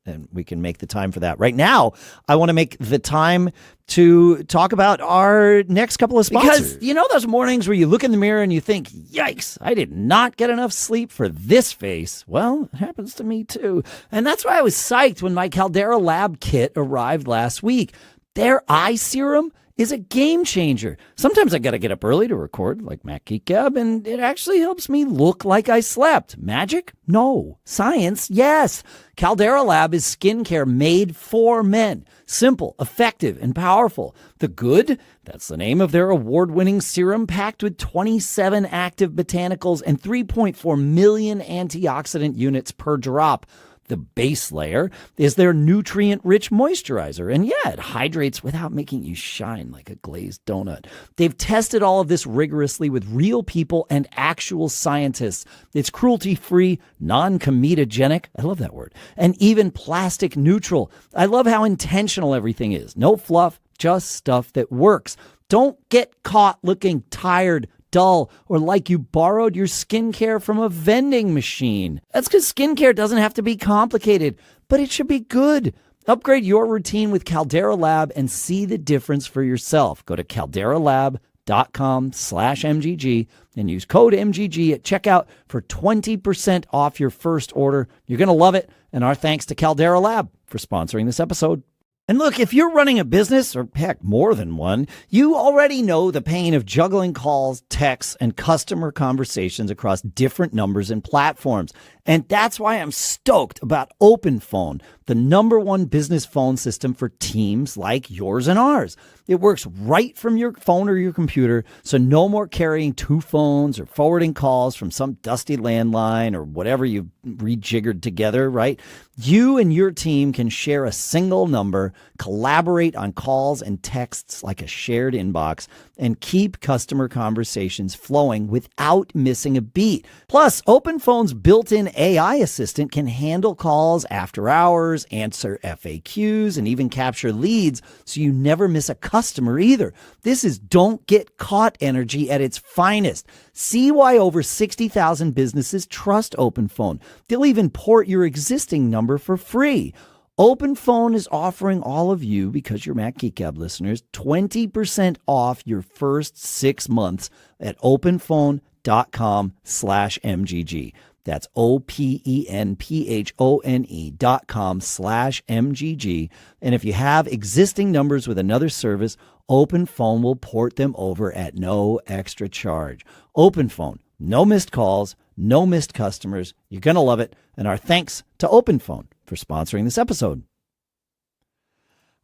and we can make the time for that. Right now, I want to make the time to talk about our next couple of sponsors. Because you know those mornings where you look in the mirror and you think, yikes, I did not get enough sleep for this face. Well, it happens to me too. And that's why I was psyched when my Caldera Lab kit arrived last week. Their eye serum is a game changer. Sometimes I got to get up early to record, like Mac Geek Gab, and it actually helps me look like I slept. Magic? No. Science? Yes. Caldera Lab is skincare made for men. Simple, effective, and powerful. The good? That's the name of their award-winning serum packed with 27 active botanicals and 3.4 million antioxidant units per drop. The base layer is their nutrient-rich moisturizer. And yeah, it hydrates without making you shine like a glazed donut. They've tested all of this rigorously with real people and actual scientists. It's cruelty-free, non-comedogenic, I love that word, and even plastic neutral. I love how intentional everything is. No fluff, just stuff that works. Don't get caught looking tired, dull, or like you borrowed your skincare from a vending machine. That's because skincare doesn't have to be complicated, but it should be good. Upgrade your routine with Caldera Lab and see the difference for yourself. Go to calderalab.com/MGG and use code MGG at checkout for 20% off your first order. You're going to love it. And our thanks to Caldera Lab for sponsoring this episode. And look, if you're running a business, or heck, more than one, you already know the pain of juggling calls, texts, and customer conversations across different numbers and platforms. And that's why I'm stoked about OpenPhone, the #1 business phone system for teams like yours and ours. It works right from your phone or your computer, so no more carrying 2 phones or forwarding calls from some dusty landline or whatever you've rejiggered together, right? You and your team can share a single number, collaborate on calls and texts like a shared inbox, and keep customer conversations flowing without missing a beat. Plus, OpenPhone's built-in AI assistant can handle calls after hours, answer FAQs, and even capture leads, so you never miss a customer either. This is don't get caught energy at its finest. See why over 60,000 businesses trust OpenPhone. They'll even port your existing number for free. OpenPhone is offering all of you, because you're Mac Geek Gab listeners, 20% off your first 6 months at openphone.com/MGG. That's openphone.com/MGG. And if you have existing numbers with another service, OpenPhone will port them over at no extra charge. OpenPhone, no missed calls, no missed customers. You're going to love it. And our thanks to OpenPhone for sponsoring this episode.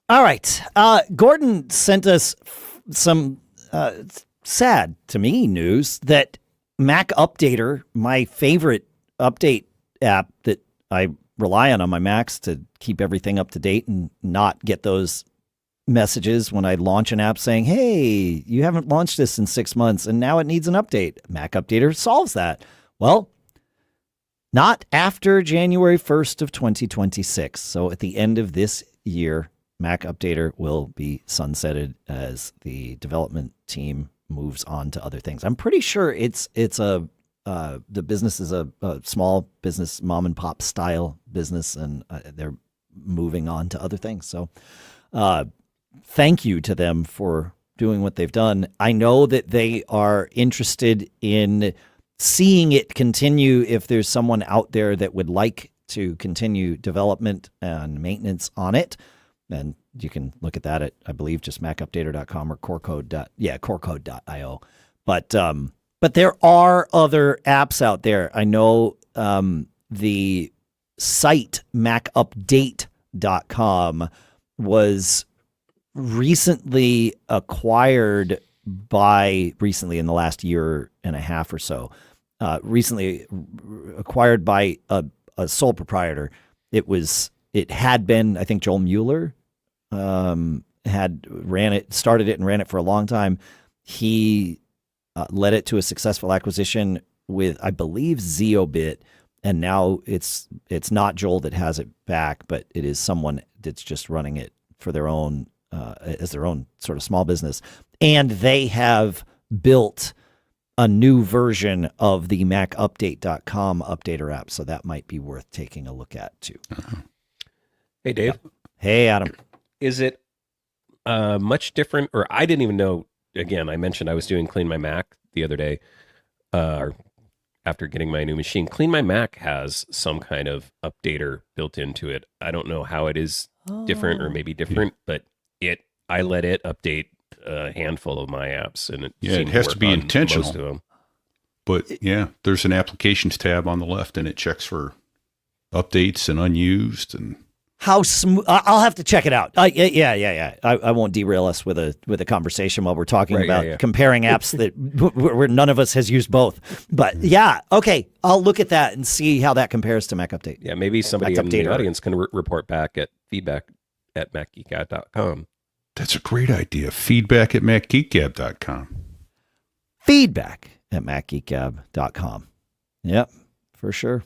All right. Gordon sent us some sad to me news that MacUpdater, my favorite update app that I rely on my Macs to keep everything up to date and not get those messages when I launch an app saying, hey, you haven't launched this in 6 months and now it needs an update. MacUpdater solves that. Well, not after January 1st of 2026. So at the end of this year, MacUpdater will be sunsetted as the development team moves on to other things. I'm pretty sure the business is a small business, mom and pop style business, and they're moving on to other things. So thank you to them for doing what they've done. I know that they are interested in seeing it continue if there's someone out there that would like to continue development and maintenance on it. And you can look at that at, I believe, just macupdater.com or corecode.io. But there are other apps out there. I know the site macupdate.com was recently acquired in the last year and a half or so, recently acquired by a sole proprietor. It had been, I think Joel Mueller started it and ran it for a long time. He led it to a successful acquisition with, I believe, Zeobit, and now it's not Joel that has it back, but it is someone that's just running it for their own as their own sort of small business, and they have built a new version of the MacUpdate.com updater app, so that might be worth taking a look at too. Hey, Dave. Hey, Adam. Is it much different, or I didn't even know, again, I mentioned I was doing CleanMyMac the other day, after getting my new machine. CleanMyMac has some kind of updater built into it. I don't know how it is different or maybe different, but I let it update a handful of my apps, and it has to be intentional. Most of them. But yeah, there's an applications tab on the left, and it checks for updates and unused. And how smooth? I'll have to check it out. Yeah. I won't derail us with a conversation while we're talking about comparing apps that where none of us has used both. But yeah, okay, I'll look at that and see how that compares to Mac Update. Yeah, maybe somebody in the audience can report back at feedback@macgeekgab.com. That's a great idea. Feedback@macgeekgab.com. Feedback@macgeekgab.com. Yep, for sure.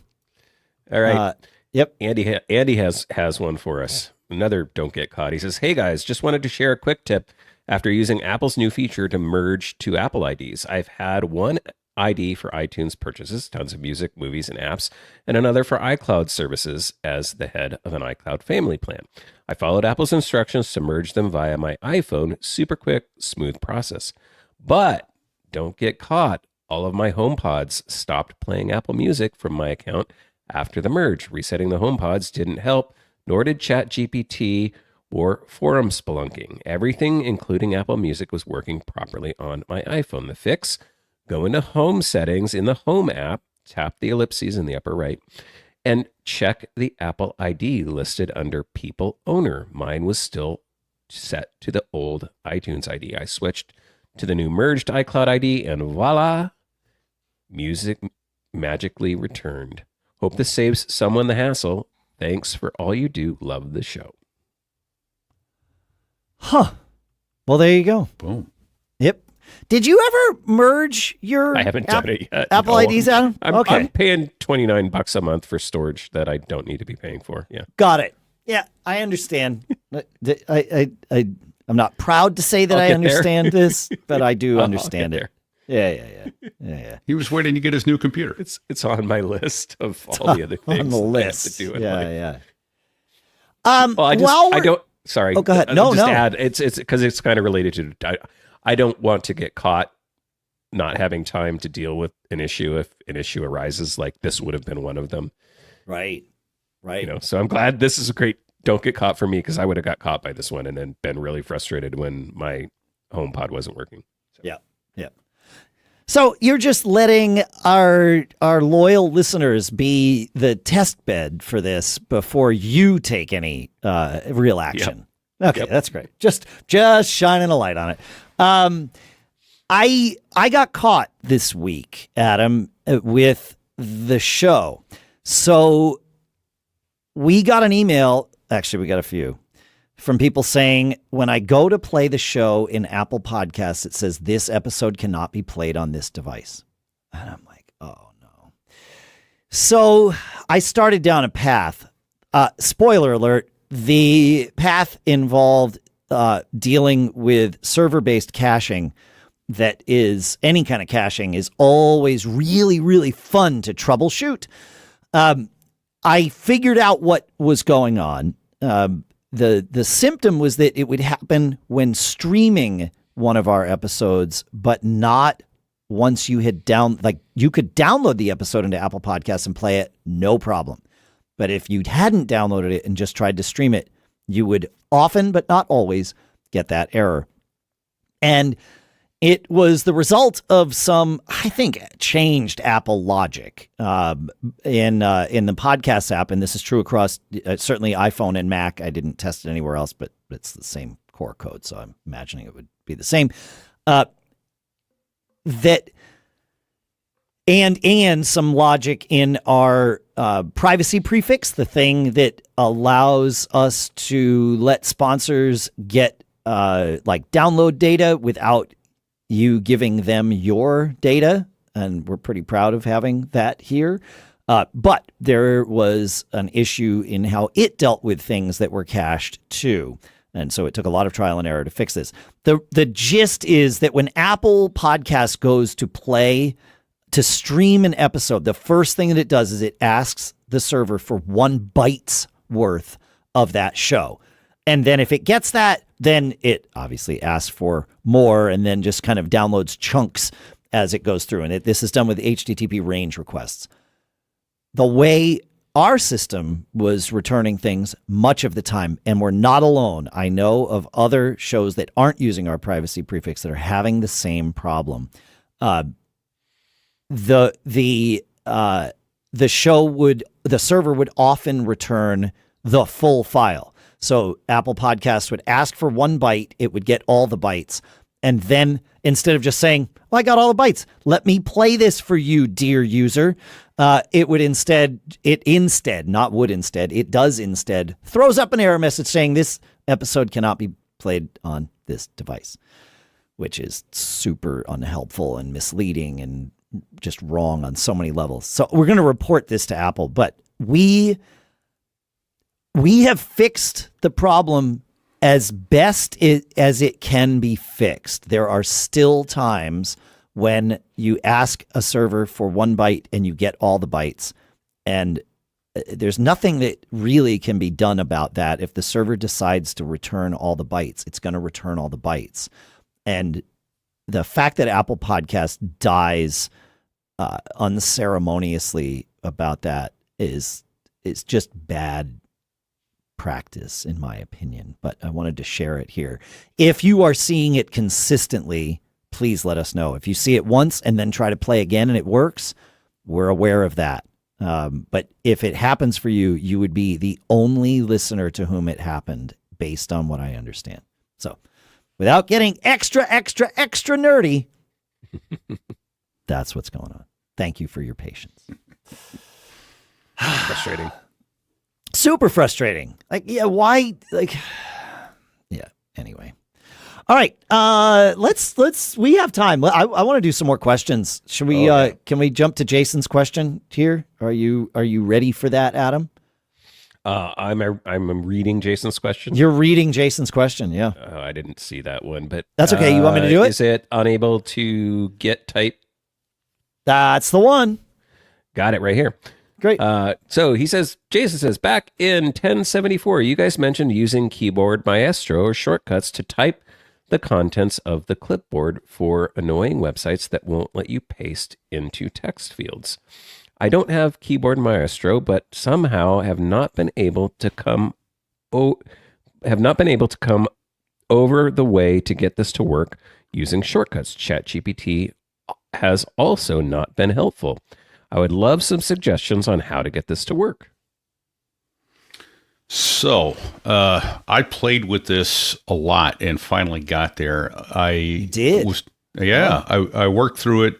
All right. Yep. Andy has one for us. Another don't get caught. He says, "Hey guys, just wanted to share a quick tip after using Apple's new feature to merge two Apple IDs. I've had one ID for iTunes purchases, tons of music, movies, and apps, and another for iCloud services as the head of an iCloud family plan. I followed Apple's instructions to merge them via my iPhone. Super quick, smooth process. But don't get caught. All of my HomePods stopped playing Apple Music from my account after the merge. Resetting the HomePods didn't help, nor did ChatGPT or forum spelunking. Everything, including Apple Music, was working properly on my iPhone. The fix? Go into Home Settings in the Home app, tap the ellipses in the upper right, and check the Apple ID listed under People Owner. Mine was still set to the old iTunes ID. I switched to the new merged iCloud ID, and voila, music magically returned. Hope this saves someone the hassle. Thanks for all you do. Love the show." Huh. Well, there you go. Boom. Yep. Did you ever merge your I haven't done it yet. Apple IDs, Adam? I'm paying $29 a month for storage that I don't need to be paying for. Yeah. Got it. Yeah, I understand. I'm not proud to say that I understand this, but I do understand it. Yeah. He was waiting to get his new computer. It's on my list of all the other things on the list. I have to do in life. Well, I don't. Sorry. Oh, go ahead. Add. It's because it's kind of related to. I don't want to get caught not having time to deal with an issue if an issue arises. Like this would have been one of them. Right. So I'm glad this is a great don't get caught for me, because I would have got caught by this one and then been really frustrated when my HomePod wasn't working. So. Yeah. So you're just letting our loyal listeners be the test bed for this before you take any real action. Yep. Okay, that's great. Just shining a light on it. I got caught this week, Adam, with the show. So we got an email. Actually, we got a few from people saying, when I go to play the show in Apple Podcasts, it says this episode cannot be played on this device. And I'm like, oh no. So I started down a path. Spoiler alert, the path involved dealing with server-based caching. That is, any kind of caching is always really, really fun to troubleshoot. I figured out what was going on. The symptom was that it would happen when streaming one of our episodes, but not once you had you could download the episode into Apple Podcasts and play it, no problem. But if you hadn't downloaded it and just tried to stream it, you would often, but not always, get that error. And it was the result of some, I think, changed Apple logic in the podcast app, and this is true across certainly iPhone and Mac. I didn't test it anywhere else, but it's the same core code, so I'm imagining it would be the same. And some logic in our privacy prefix, the thing that allows us to let sponsors get download data without you giving them your data, and we're pretty proud of having that here. But there was an issue in how it dealt with things that were cached too. And so it took a lot of trial and error to fix this. The gist is that when Apple Podcast goes to stream an episode, the first thing that it does is it asks the server for 1 byte's worth of that show. And then if it gets that, then it obviously asks for more and then just kind of downloads chunks as it goes through. And this is done with HTTP range requests. The way our system was returning things much of the time, and we're not alone. I know of other shows that aren't using our privacy prefix that are having the same problem. The server would often return the full file. So Apple Podcasts would ask for 1 byte, it would get all the bytes. And then instead of just saying, well, I got all the bytes, let me play this for you, dear user, it does instead throws up an error message saying this episode cannot be played on this device, which is super unhelpful and misleading and just wrong on so many levels. So we're going to report this to Apple, but we have fixed the problem as best as it can be fixed. There are still times when you ask a server for 1 byte and you get all the bytes, and there's nothing that really can be done about that. If the server decides to return all the bytes, it's going to return all the bytes. And the fact that Apple Podcast dies unceremoniously about that is just bad practice, in my opinion. But I wanted to share it here. If you are seeing it consistently, please let us know. If you see it once and then try to play again and it works, we're aware of that. But if it happens for you, you would be the only listener to whom it happened, based on what I understand. So without getting extra nerdy, that's what's going on. Thank you for your patience. Frustrating. Super frustrating. Why? Anyway. All right. We have time. I want to do some more questions. Should we, can we jump to Jason's question here? Are you ready for that, Adam? I'm reading Jason's question. You're reading Jason's question. Yeah. Oh, I didn't see that one, but that's okay. You want me to do it? Is it unable to get type? That's the one. Got it right here. Great. So Jason says, back in 1074, you guys mentioned using keyboard maestro or shortcuts to type the contents of the clipboard for annoying websites that won't let you paste into text fields. I don't have keyboard maestro, but somehow have not been able to come over the way to get this to work using shortcuts. ChatGPT has also not been helpful. I would love some suggestions on how to get this to work. So I played with this a lot and finally got there. I worked through it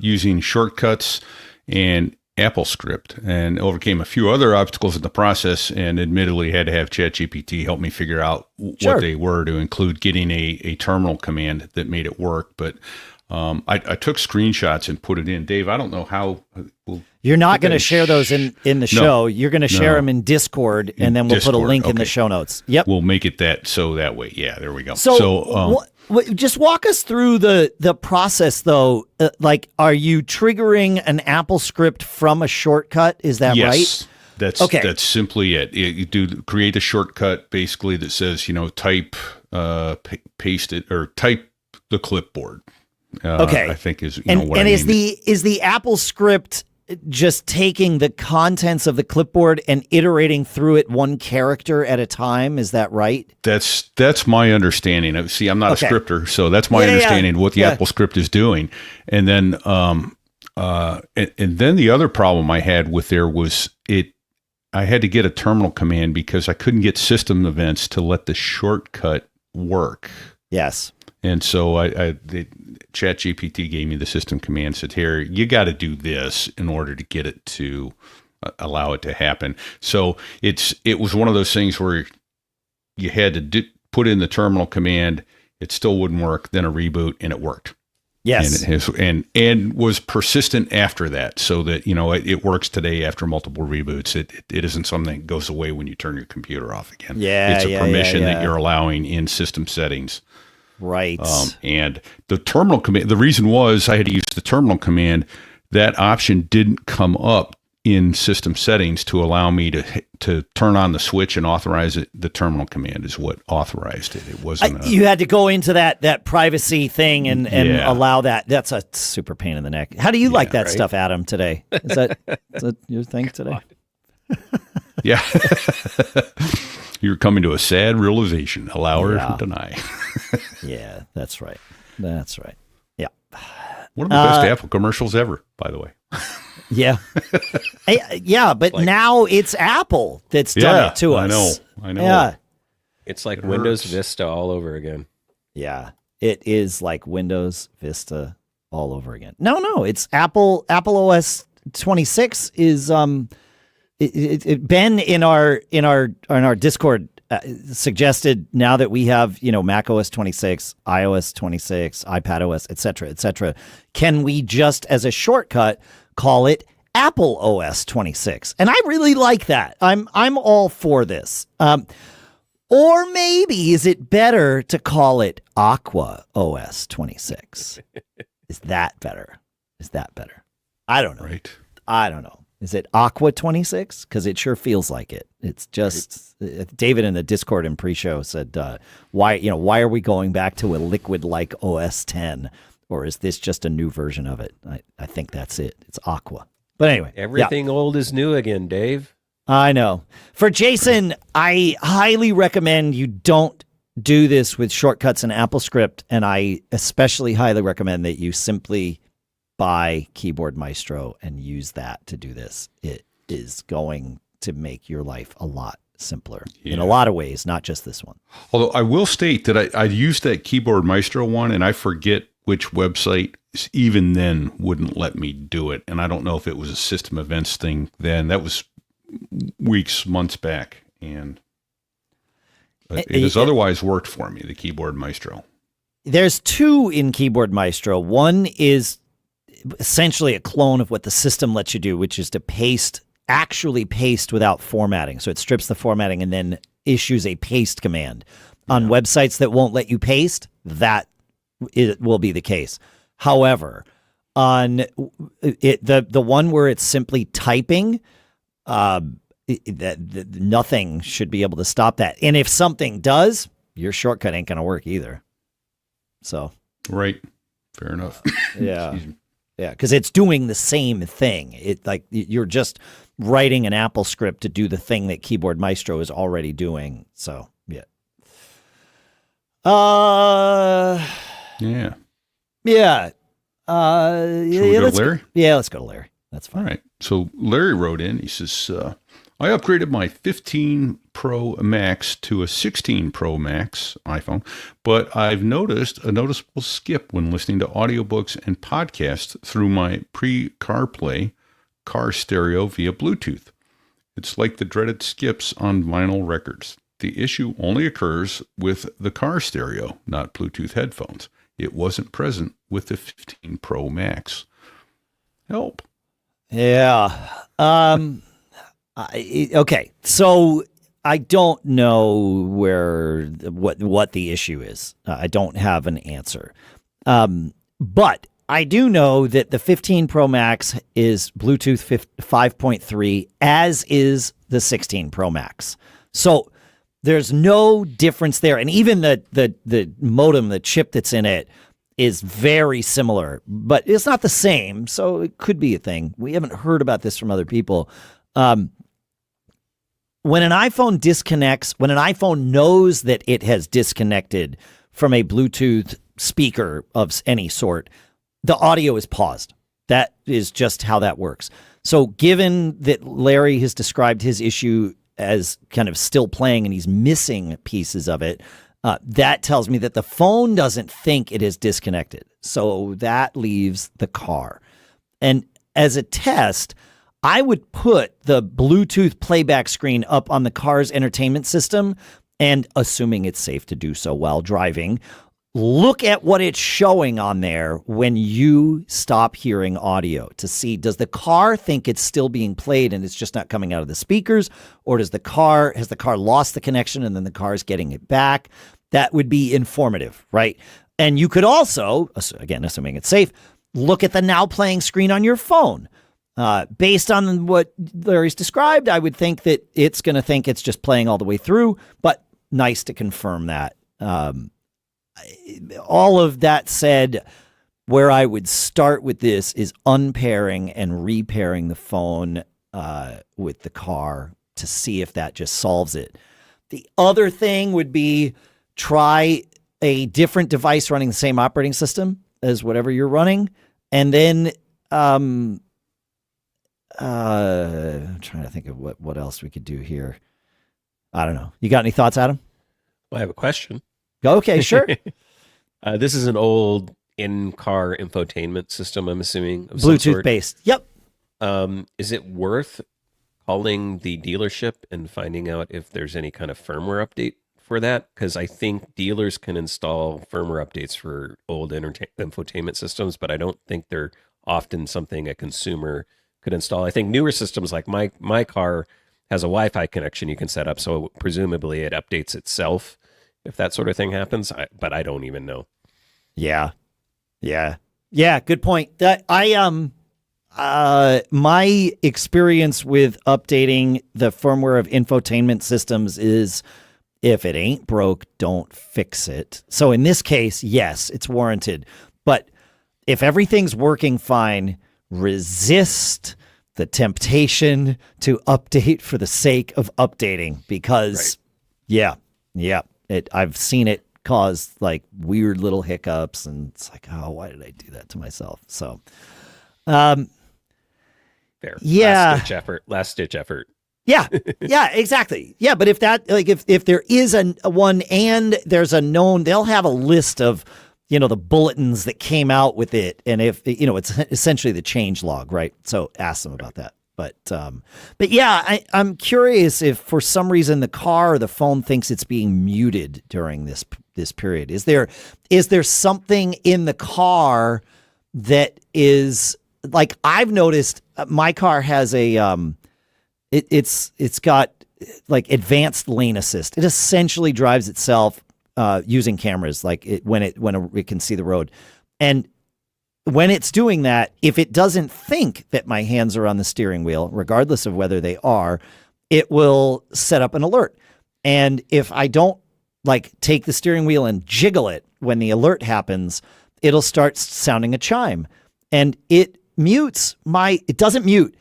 using shortcuts and AppleScript, and overcame a few other obstacles in the process, and admittedly had to have ChatGPT help me figure out what they were, to include getting a terminal command that made it work. But I took screenshots and put it in. Dave, I don't know how. You're not going to share those in the show. You're going to share them in Discord, and then we'll put a link in the show notes. Yep. We'll make it that way. Yeah, there we go. So just walk us through the process, though. Are you triggering an AppleScript from a shortcut? Is that right? That's simply it. You create a shortcut basically that says, type, paste it, or type the clipboard. I think is what I mean. Is the AppleScript just taking the contents of the clipboard and iterating through it one character at a time? Is that right? That's my understanding. See, I'm not a scripter, so that's my understanding of what the AppleScript is doing. And then, and then the other problem I had with there was I had to get a terminal command because I couldn't get system events to let the shortcut work. Yes. And so ChatGPT gave me the system command, said, here, you got to do this in order to get it to allow it to happen. So it was one of those things where you had to put in the terminal command, it still wouldn't work, then a reboot, and it worked. Yes. And was persistent after that, so that, it works today after multiple reboots. It isn't something that goes away when you turn your computer off again. It's a permission that you're allowing in system settings. Right. And the terminal command, the reason was I had to use the terminal command. That option didn't come up in system settings to allow me to turn on the switch and authorize it. The terminal command is what authorized it. It wasn't. You had to go into that privacy thing and allow that. That's a super pain in the neck. How do you like that stuff, Adam, today? Is that your thing today? Yeah. You're coming to a sad realization. Allow or deny. Yeah, that's right. That's right. Yeah. One of the best Apple commercials ever, by the way. Yeah. Yeah, but now it's Apple that's done it to us. I know. Yeah. It's like Windows Vista all over again. Yeah. It is like Windows Vista all over again. No, it's appleOS 26 is Ben in our Discord suggested, now that we have, macOS 26, iOS 26, iPadOS, et cetera, can we just as a shortcut call it appleOS 26? And I really like that. I'm all for this. Or maybe is it better to call it aquaOS 26? Is that better? I don't know. Right. I don't know. Is it Aqua 26? Because it sure feels like it. It's just David in the Discord and pre-show said, why are we going back to a liquid like OS 10? Or is this just a new version of it? I think that's it. It's Aqua. But anyway. Everything old is new again, Dave. I know. For Jason, I highly recommend you don't do this with shortcuts in AppleScript. And I especially highly recommend that you simply buy Keyboard Maestro and use that to do this. It is going to make your life a lot simpler in a lot of ways, not just this one. Although I will state that I used that Keyboard Maestro one, and I forget which website even then wouldn't let me do it. And I don't know if it was a system events thing then. That was months back. And it has otherwise worked for me, the Keyboard Maestro. There's two in Keyboard Maestro. One is essentially a clone of what the system lets you do, which is to actually paste without formatting. So it strips the formatting and then issues a paste command. On websites that won't let you paste, that will be the case. However, on the one where it's simply typing, nothing should be able to stop that. And if something does, your shortcut ain't going to work either. So right, fair enough. Yeah. Yeah, because it's doing the same thing. You're just writing an Apple script to do the thing that Keyboard Maestro is already doing. So yeah. Yeah. Yeah. Shall we go to Larry? Let's go to Larry. That's fine. All right. So Larry wrote in. He says, I upgraded my 15 Pro Max to a 16 Pro Max iPhone, but I've noticed a noticeable skip when listening to audiobooks and podcasts through my pre-CarPlay car stereo via Bluetooth. It's like the dreaded skips on vinyl records. The issue only occurs with the car stereo, not Bluetooth headphones. It wasn't present with the 15 Pro Max. Help. Yeah. Okay. So I don't know what the issue is. I don't have an answer. But I do know that the 15 Pro Max is Bluetooth 5.3, as is the 16 Pro Max. So there's no difference there. And even the modem, the chip that's in it, is very similar, but it's not the same. So it could be a thing. We haven't heard about this from other people. When an iPhone disconnects, when an iPhone knows that it has disconnected from a Bluetooth speaker of any sort, the audio is paused. That is just how that works. So given that Larry has described his issue as kind of still playing and he's missing pieces of it, that tells me that the phone doesn't think it is disconnected. So that leaves the car. And as a test, I would put the Bluetooth playback screen up on the car's entertainment system, and assuming it's safe to do so while driving, look at what it's showing on there when you stop hearing audio to see, does the car think it's still being played and it's just not coming out of the speakers, or has the car lost the connection and then the car's getting it back? That would be informative, right? And you could also, again, assuming it's safe, look at the now playing screen on your phone. Based on what Larry's described, I would think that it's going to think it's just playing all the way through, but nice to confirm that. All of that said, where I would start with this is unpairing and repairing the phone with the car to see if that just solves it. The other thing would be try a different device running the same operating system as whatever you're running. And then I'm trying to think of what else we could do here. I don't know. You got any thoughts, Adam? Well, I have a question. Okay, sure. This is an old in-car infotainment system, I'm assuming. Of some sort. Bluetooth-based. Yep. Is it worth calling the dealership and finding out if there's any kind of firmware update for that? Because I think dealers can install firmware updates for old infotainment systems, but I don't think they're often something a consumer could install. I think newer systems like my car has a Wi-Fi connection you can set up, so presumably it updates itself if that sort of thing happens, but I don't even know. Yeah. Good point. That my experience with updating the firmware of infotainment systems is if it ain't broke, don't fix it. So in this case, yes, it's warranted. But if everything's working fine, resist the temptation to update for the sake of updating because, I've seen it cause like weird little hiccups, and it's like, oh, why did I do that to myself? So, fair. Yeah. Last ditch effort. Yeah, exactly. Yeah, but if that, like, if there is a one and there's a known, they'll have a list of, the bulletins that came out with it, and if it's essentially the change log, right? So ask them about that. But yeah, I'm curious if for some reason the car or the phone thinks it's being muted during this period. Is there something in the car that is like, I've noticed my car has a it's got like advanced lane assist. It essentially drives itself using cameras, like when it can see the road. And when it's doing that, if it doesn't think that my hands are on the steering wheel, regardless of whether they are, it will set up an alert. And if I don't like take the steering wheel and jiggle it when the alert happens, it'll start sounding a chime. And it doesn't mute.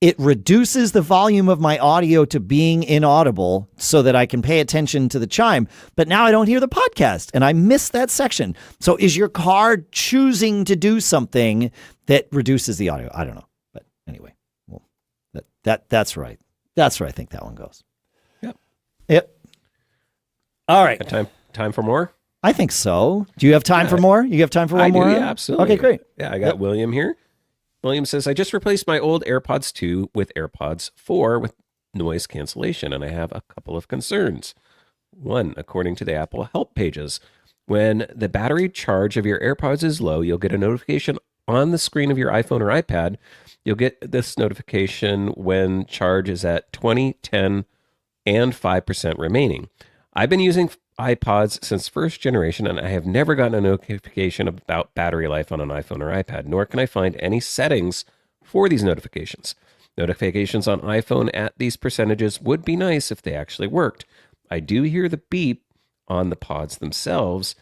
It reduces the volume of my audio to being inaudible so that I can pay attention to the chime. But now I don't hear the podcast and I miss that section. So is your car choosing to do something that reduces the audio? I don't know. But anyway, well, that's right. That's where I think that one goes. Yep. All right. Got time for more? I think so. Do you have time for more? You have time for one more? Yeah, absolutely. Okay, great. Yeah, I got William here. William says, I just replaced my old AirPods 2 with AirPods 4 with noise cancellation, and I have a couple of concerns. One, according to the Apple help pages, when the battery charge of your AirPods is low, you'll get a notification on the screen of your iPhone or iPad. You'll get this notification when charge is at 20, 10, and 5% remaining. I've been using iPods since first generation, and I have never gotten a notification about battery life on an iPhone or iPad, nor can I find any settings for these notifications. Notifications on iPhone at these percentages would be nice if they actually worked. I do hear the beep on the pods themselves,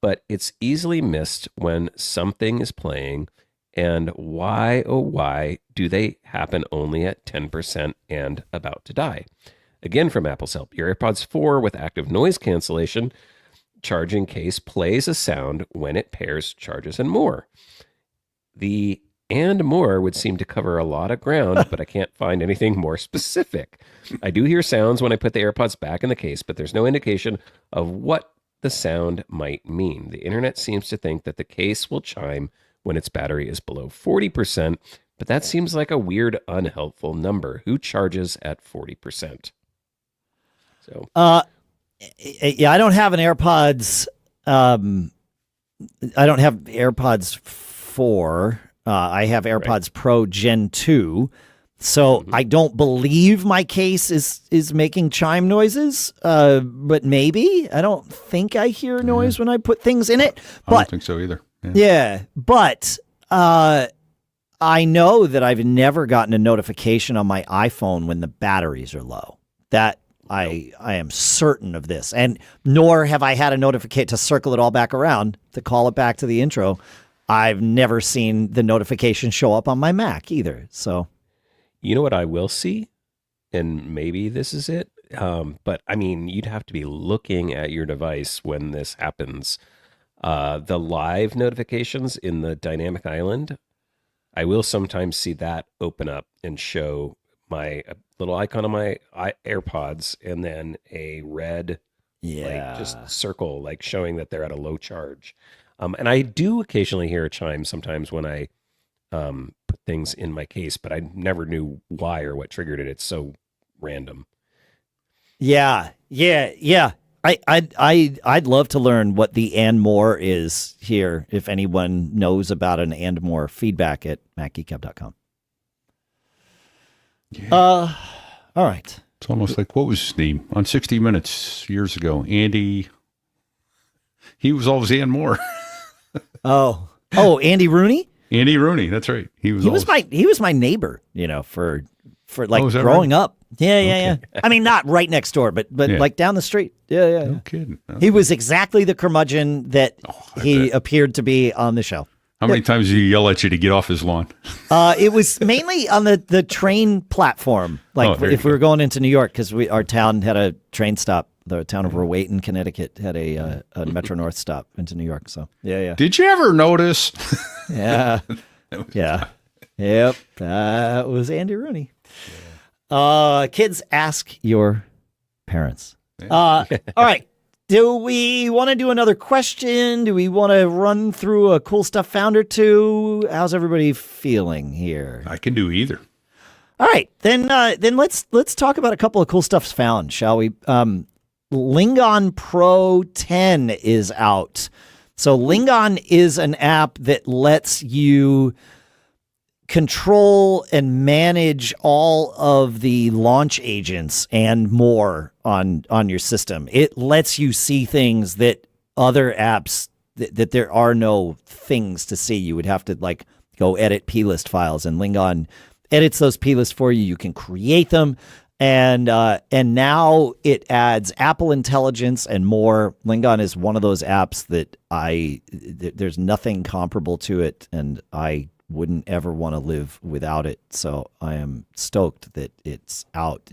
but it's easily missed when something is playing. And why, oh why, do they happen only at 10% and about to die? Again, from Apple's help, your AirPods 4 with active noise cancellation charging case plays a sound when it pairs, charges, and more. The and more would seem to cover a lot of ground, but I can't find anything more specific. I do hear sounds when I put the AirPods back in the case, but there's no indication of what the sound might mean. The internet seems to think that the case will chime when its battery is below 40%, but that seems like a weird, unhelpful number. Who charges at 40%? So, yeah, I don't have an AirPods. I don't have AirPods 4. I have AirPods Pro Gen 2. So I don't believe my case is making chime noises, but maybe. I don't think I hear noise when I put things in it. But, I don't think so either. But I know that I've never gotten a notification on my iPhone when the batteries are low. That I am certain of this. And nor have I had a notification to circle it all back around, to call it back to the intro. I've never seen the notification show up on my Mac either. So, You know what I will see? And maybe this is it. But I mean, you'd have to be looking at your device when this happens. The live notifications in the dynamic island, I will sometimes see that open up and show my little icon on my AirPods and then a red like just circle, like showing that they're at a low charge. And I do occasionally hear a chime sometimes when I put things in my case, but I never knew why or what triggered it. It's so random. Yeah. I'd love to learn what the and more is here. If anyone knows about an and more, feedback at macgeekgab.com. Yeah. All right. It's almost like, what was his name on 60 Minutes years ago? Andy. He was always and more. Oh, Andy Rooney. Andy Rooney. That's right. He was my neighbor. For like growing right? up. Yeah. I mean, not right next door, but like down the street. Yeah. No kidding. He was exactly the curmudgeon that he appeared to be on the show. How many times did he yell at you to get off his lawn? It was mainly on the train platform. Like if we were going into New York, because our town had a train stop. The town of Rowayton, Connecticut, had a Metro North stop into New York. So yeah. Did you ever notice? Yeah. Yep. That was Andy Rooney. Yeah. Kids, ask your parents. Yeah. All right. Do we want to do another question? Do we want to run through a cool stuff found or two? How's everybody feeling here? I can do either. All right, then let's talk about a couple of cool stuffs found, shall we? Lingon Pro 10 is out. So Lingon is an app that lets you control and manage all of the launch agents and more on your system. It lets you see things that other apps that there are no things to see. You would have to like go edit plist files, and Lingon edits those plists for you. You can create them, and now it adds Apple Intelligence and more. Lingon is one of those apps that there's nothing comparable to it, and I wouldn't ever want to live without it. So I am stoked that it's out.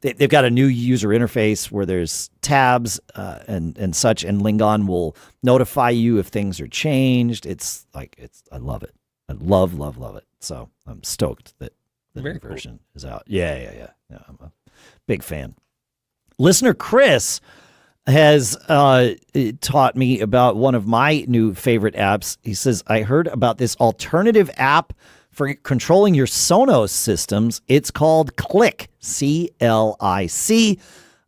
They've got a new user interface where there's tabs and such, and Lingon will notify you if things are changed. I love it. I love it. So I'm stoked that the new version is out. Yeah. I'm a big fan. Listener Chris has taught me about one of my new favorite apps. He says, I heard about this alternative app for controlling your Sonos systems. It's called CLIC, C-L-I-C.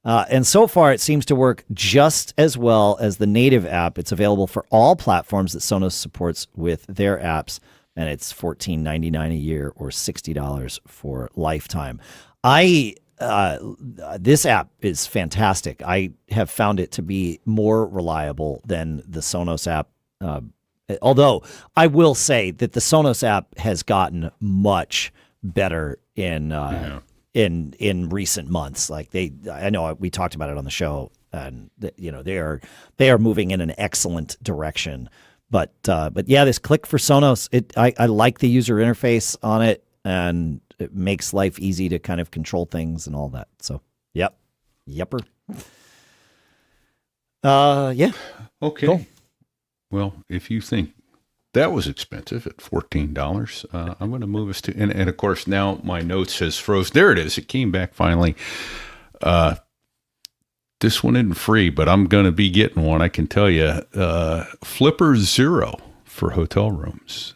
And so far, it seems to work just as well as the native app. It's available for all platforms that Sonos supports with their apps, and it's $14.99 a year or $60 for lifetime. This app is fantastic. I have found it to be more reliable than the Sonos app. Although I will say that the Sonos app has gotten much better in recent months. Like I know we talked about it on the show, and they are moving in an excellent direction. But yeah, this CLIC for Sonos, I like the user interface on it, and it makes life easy to kind of control things and all that. So, yepper. Yeah. Okay. Cool. Well, if you think that was expensive at $14, I'm going to move us to, and of course now my notes has froze. There it is. It came back finally. This one isn't free, but I'm going to be getting one. I can tell you, Flipper Zero for hotel rooms.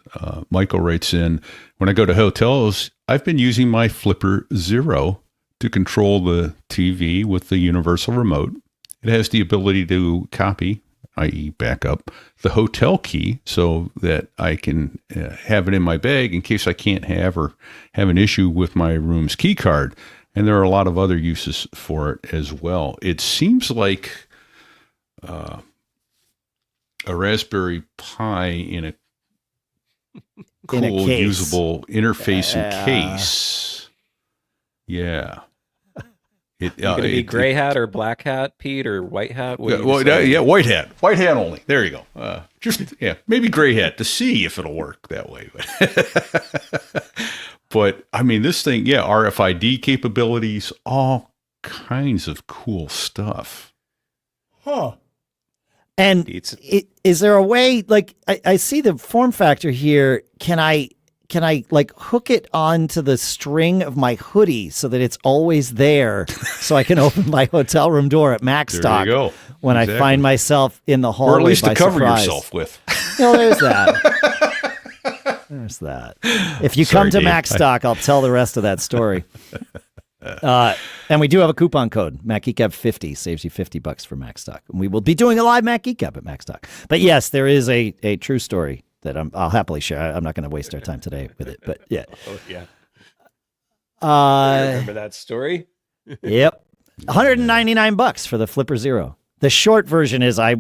Michael writes in, when I go to hotels, I've been using my Flipper Zero to control the TV with the universal remote. It has the ability to copy, i.e. backup, the hotel key so that I can have it in my bag in case I can't have an issue with my room's key card. And there are a lot of other uses for it as well. It seems like a Raspberry Pi in a cool, usable interface and case. Yeah. You going to be gray hat or black hat, Pete, or white hat? White hat. White hat only. There you go. Maybe gray hat to see if it'll work that way. But I mean, this thing, yeah, RFID capabilities, all kinds of cool stuff. Huh. And is there a way, like, I see the form factor here. Can I like hook it onto the string of my hoodie so that it's always there so I can open my hotel room door at MacStock There you go. when I find myself in the hallway Or at least by to cover surprise. yourself with. There's that. There's that. If you come to Dave. MacStock, I'll tell the rest of that story. And we do have a coupon code. MacGeekGab50 saves you $50 for MacStock. And we will be doing a live Mac Geek Gab at MacStock. But yes, there is a true story that I'll happily share. I'm not going to waste our time today with it. But yeah. Oh, yeah. I remember that story? Yep. $199 for the Flipper Zero. The short version is I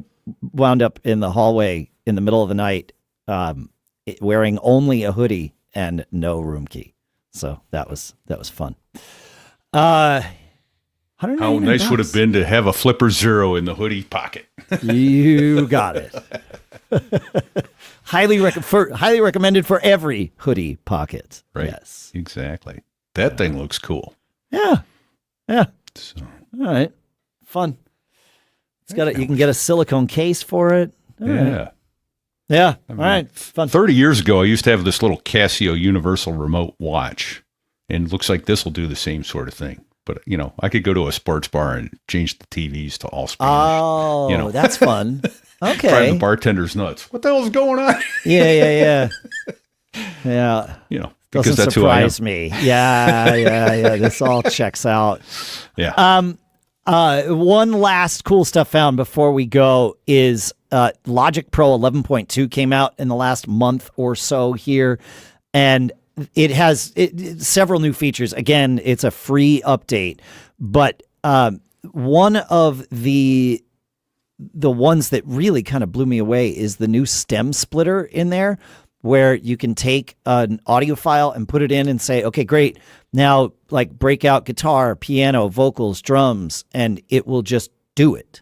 wound up in the hallway in the middle of the night wearing only a hoodie and no room key. So that was fun. How nice would it have been to have a Flipper Zero in the hoodie pocket? You got it. highly recommended for every hoodie pocket. Right. Yes. Exactly. That thing looks cool. Yeah. Yeah. So, All right. Fun. It's got it. You can get a silicone case for it. All right. yeah. Yeah. I mean, All right. Fun. 30 years ago, I used to have this little Casio universal remote watch, and it looks like this will do the same sort of thing. But, you know, I could go to a sports bar and change the TVs to all Spanish. Oh, you know. that's fun. Okay. Drive the bartender's nuts. What the hell is going on? Yeah. Yeah. You know, Doesn't because that's who I am. surprise me. Yeah. This all checks out. Yeah. One last cool stuff found before we go is Logic Pro 11.2 came out in the last month or so here, and it has several new features. Again, it's a free update, but one of the ones that really kind of blew me away is the new stem splitter in there, where you can take an audio file and put it in and say, okay, great. Now, like, break out guitar, piano, vocals, drums, and it will just do it.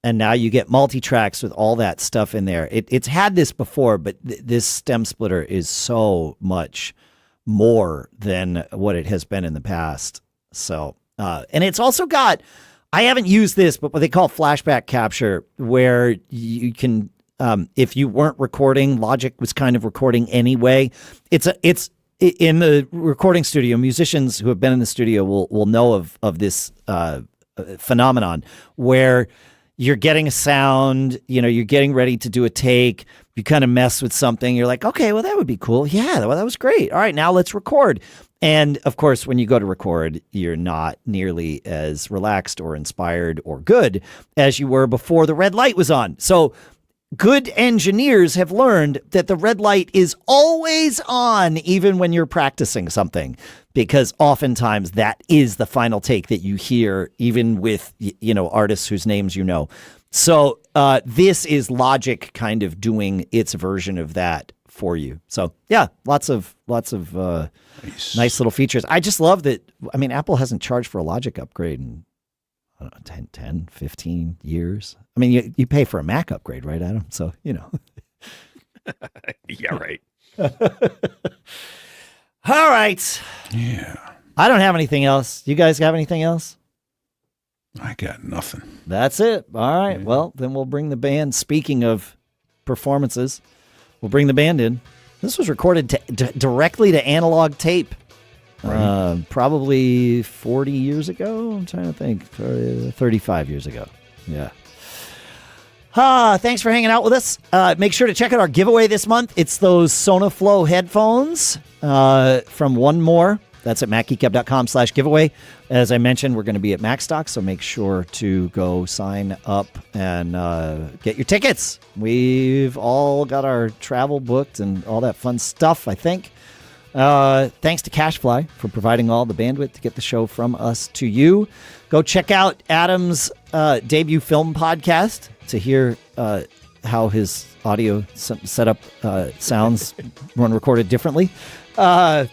And now you get multi-tracks with all that stuff in there. It's had this before, but this stem splitter is so much more than what it has been in the past. So, and it's also got, I haven't used this, but what they call flashback capture, where you can, if you weren't recording, Logic was kind of recording anyway. It's in the recording studio. Musicians who have been in the studio will know of this phenomenon where you're getting a sound, you're getting ready to do a take. You kind of mess with something. You're like, okay, well, that would be cool. Yeah, well, that was great. All right, now let's record. And of course, when you go to record, you're not nearly as relaxed or inspired or good as you were before the red light was on. So good engineers have learned that the red light is always on, even when you're practicing something, because oftentimes that is the final take that you hear, even with, artists whose names you know. So this is Logic kind of doing its version of that for you. So yeah, lots of nice little features. I just love that. I mean, Apple hasn't charged for a Logic upgrade in, I don't know, 10, 15 years. I mean, you pay for a Mac upgrade, right, Adam? So, Yeah, right. All right. Yeah. I don't have anything else. You guys have anything else? I got nothing. That's it. All right. Yeah. Well, then we'll bring the band. Speaking of performances, we'll bring the band in. This was recorded directly to analog tape. Right. Probably 40 years ago. I'm trying to think. 35 years ago. Yeah. Thanks for hanging out with us. Make sure to check out our giveaway this month. It's those Sonoflow headphones from One More. That's at macgeekgab.com/giveaway. As I mentioned, we're going to be at MacStock, so make sure to go sign up and get your tickets. We've all got our travel booked and all that fun stuff, I think. Thanks to CashFly for providing all the bandwidth to get the show from us to you. Go check out Adam's debut film podcast to hear how his audio setup sounds when recorded differently.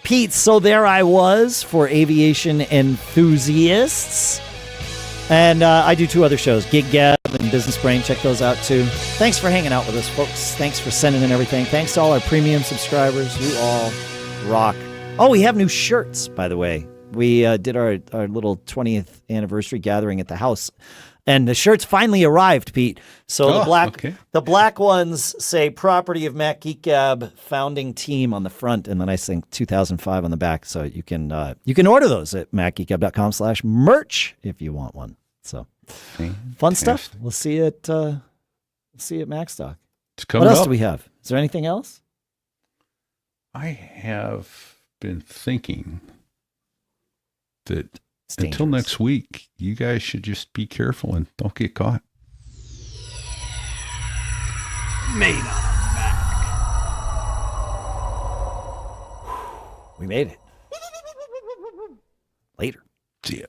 Pete's So There I Was for aviation enthusiasts. And I do 2 other shows, Geek Gab and Business Brain. Check those out too. Thanks for hanging out with us, folks. Thanks for sending in everything. Thanks to all our premium subscribers. You all rock. Oh, we have new shirts, by the way. We did our little 20th anniversary gathering at the house, and the shirts finally arrived, Pete. So the black ones say "Property of Mac Geek Gab, founding team" on the front, and then I think 2005 on the back. So you can order those at macgeekgab.com/merch if you want one. So fun stuff. We'll see you at MacStock. What else do we have? Is there anything else? I have been thinking that until next week, you guys should just be careful and don't get caught. Made on a Mac. We made it. Later. See ya.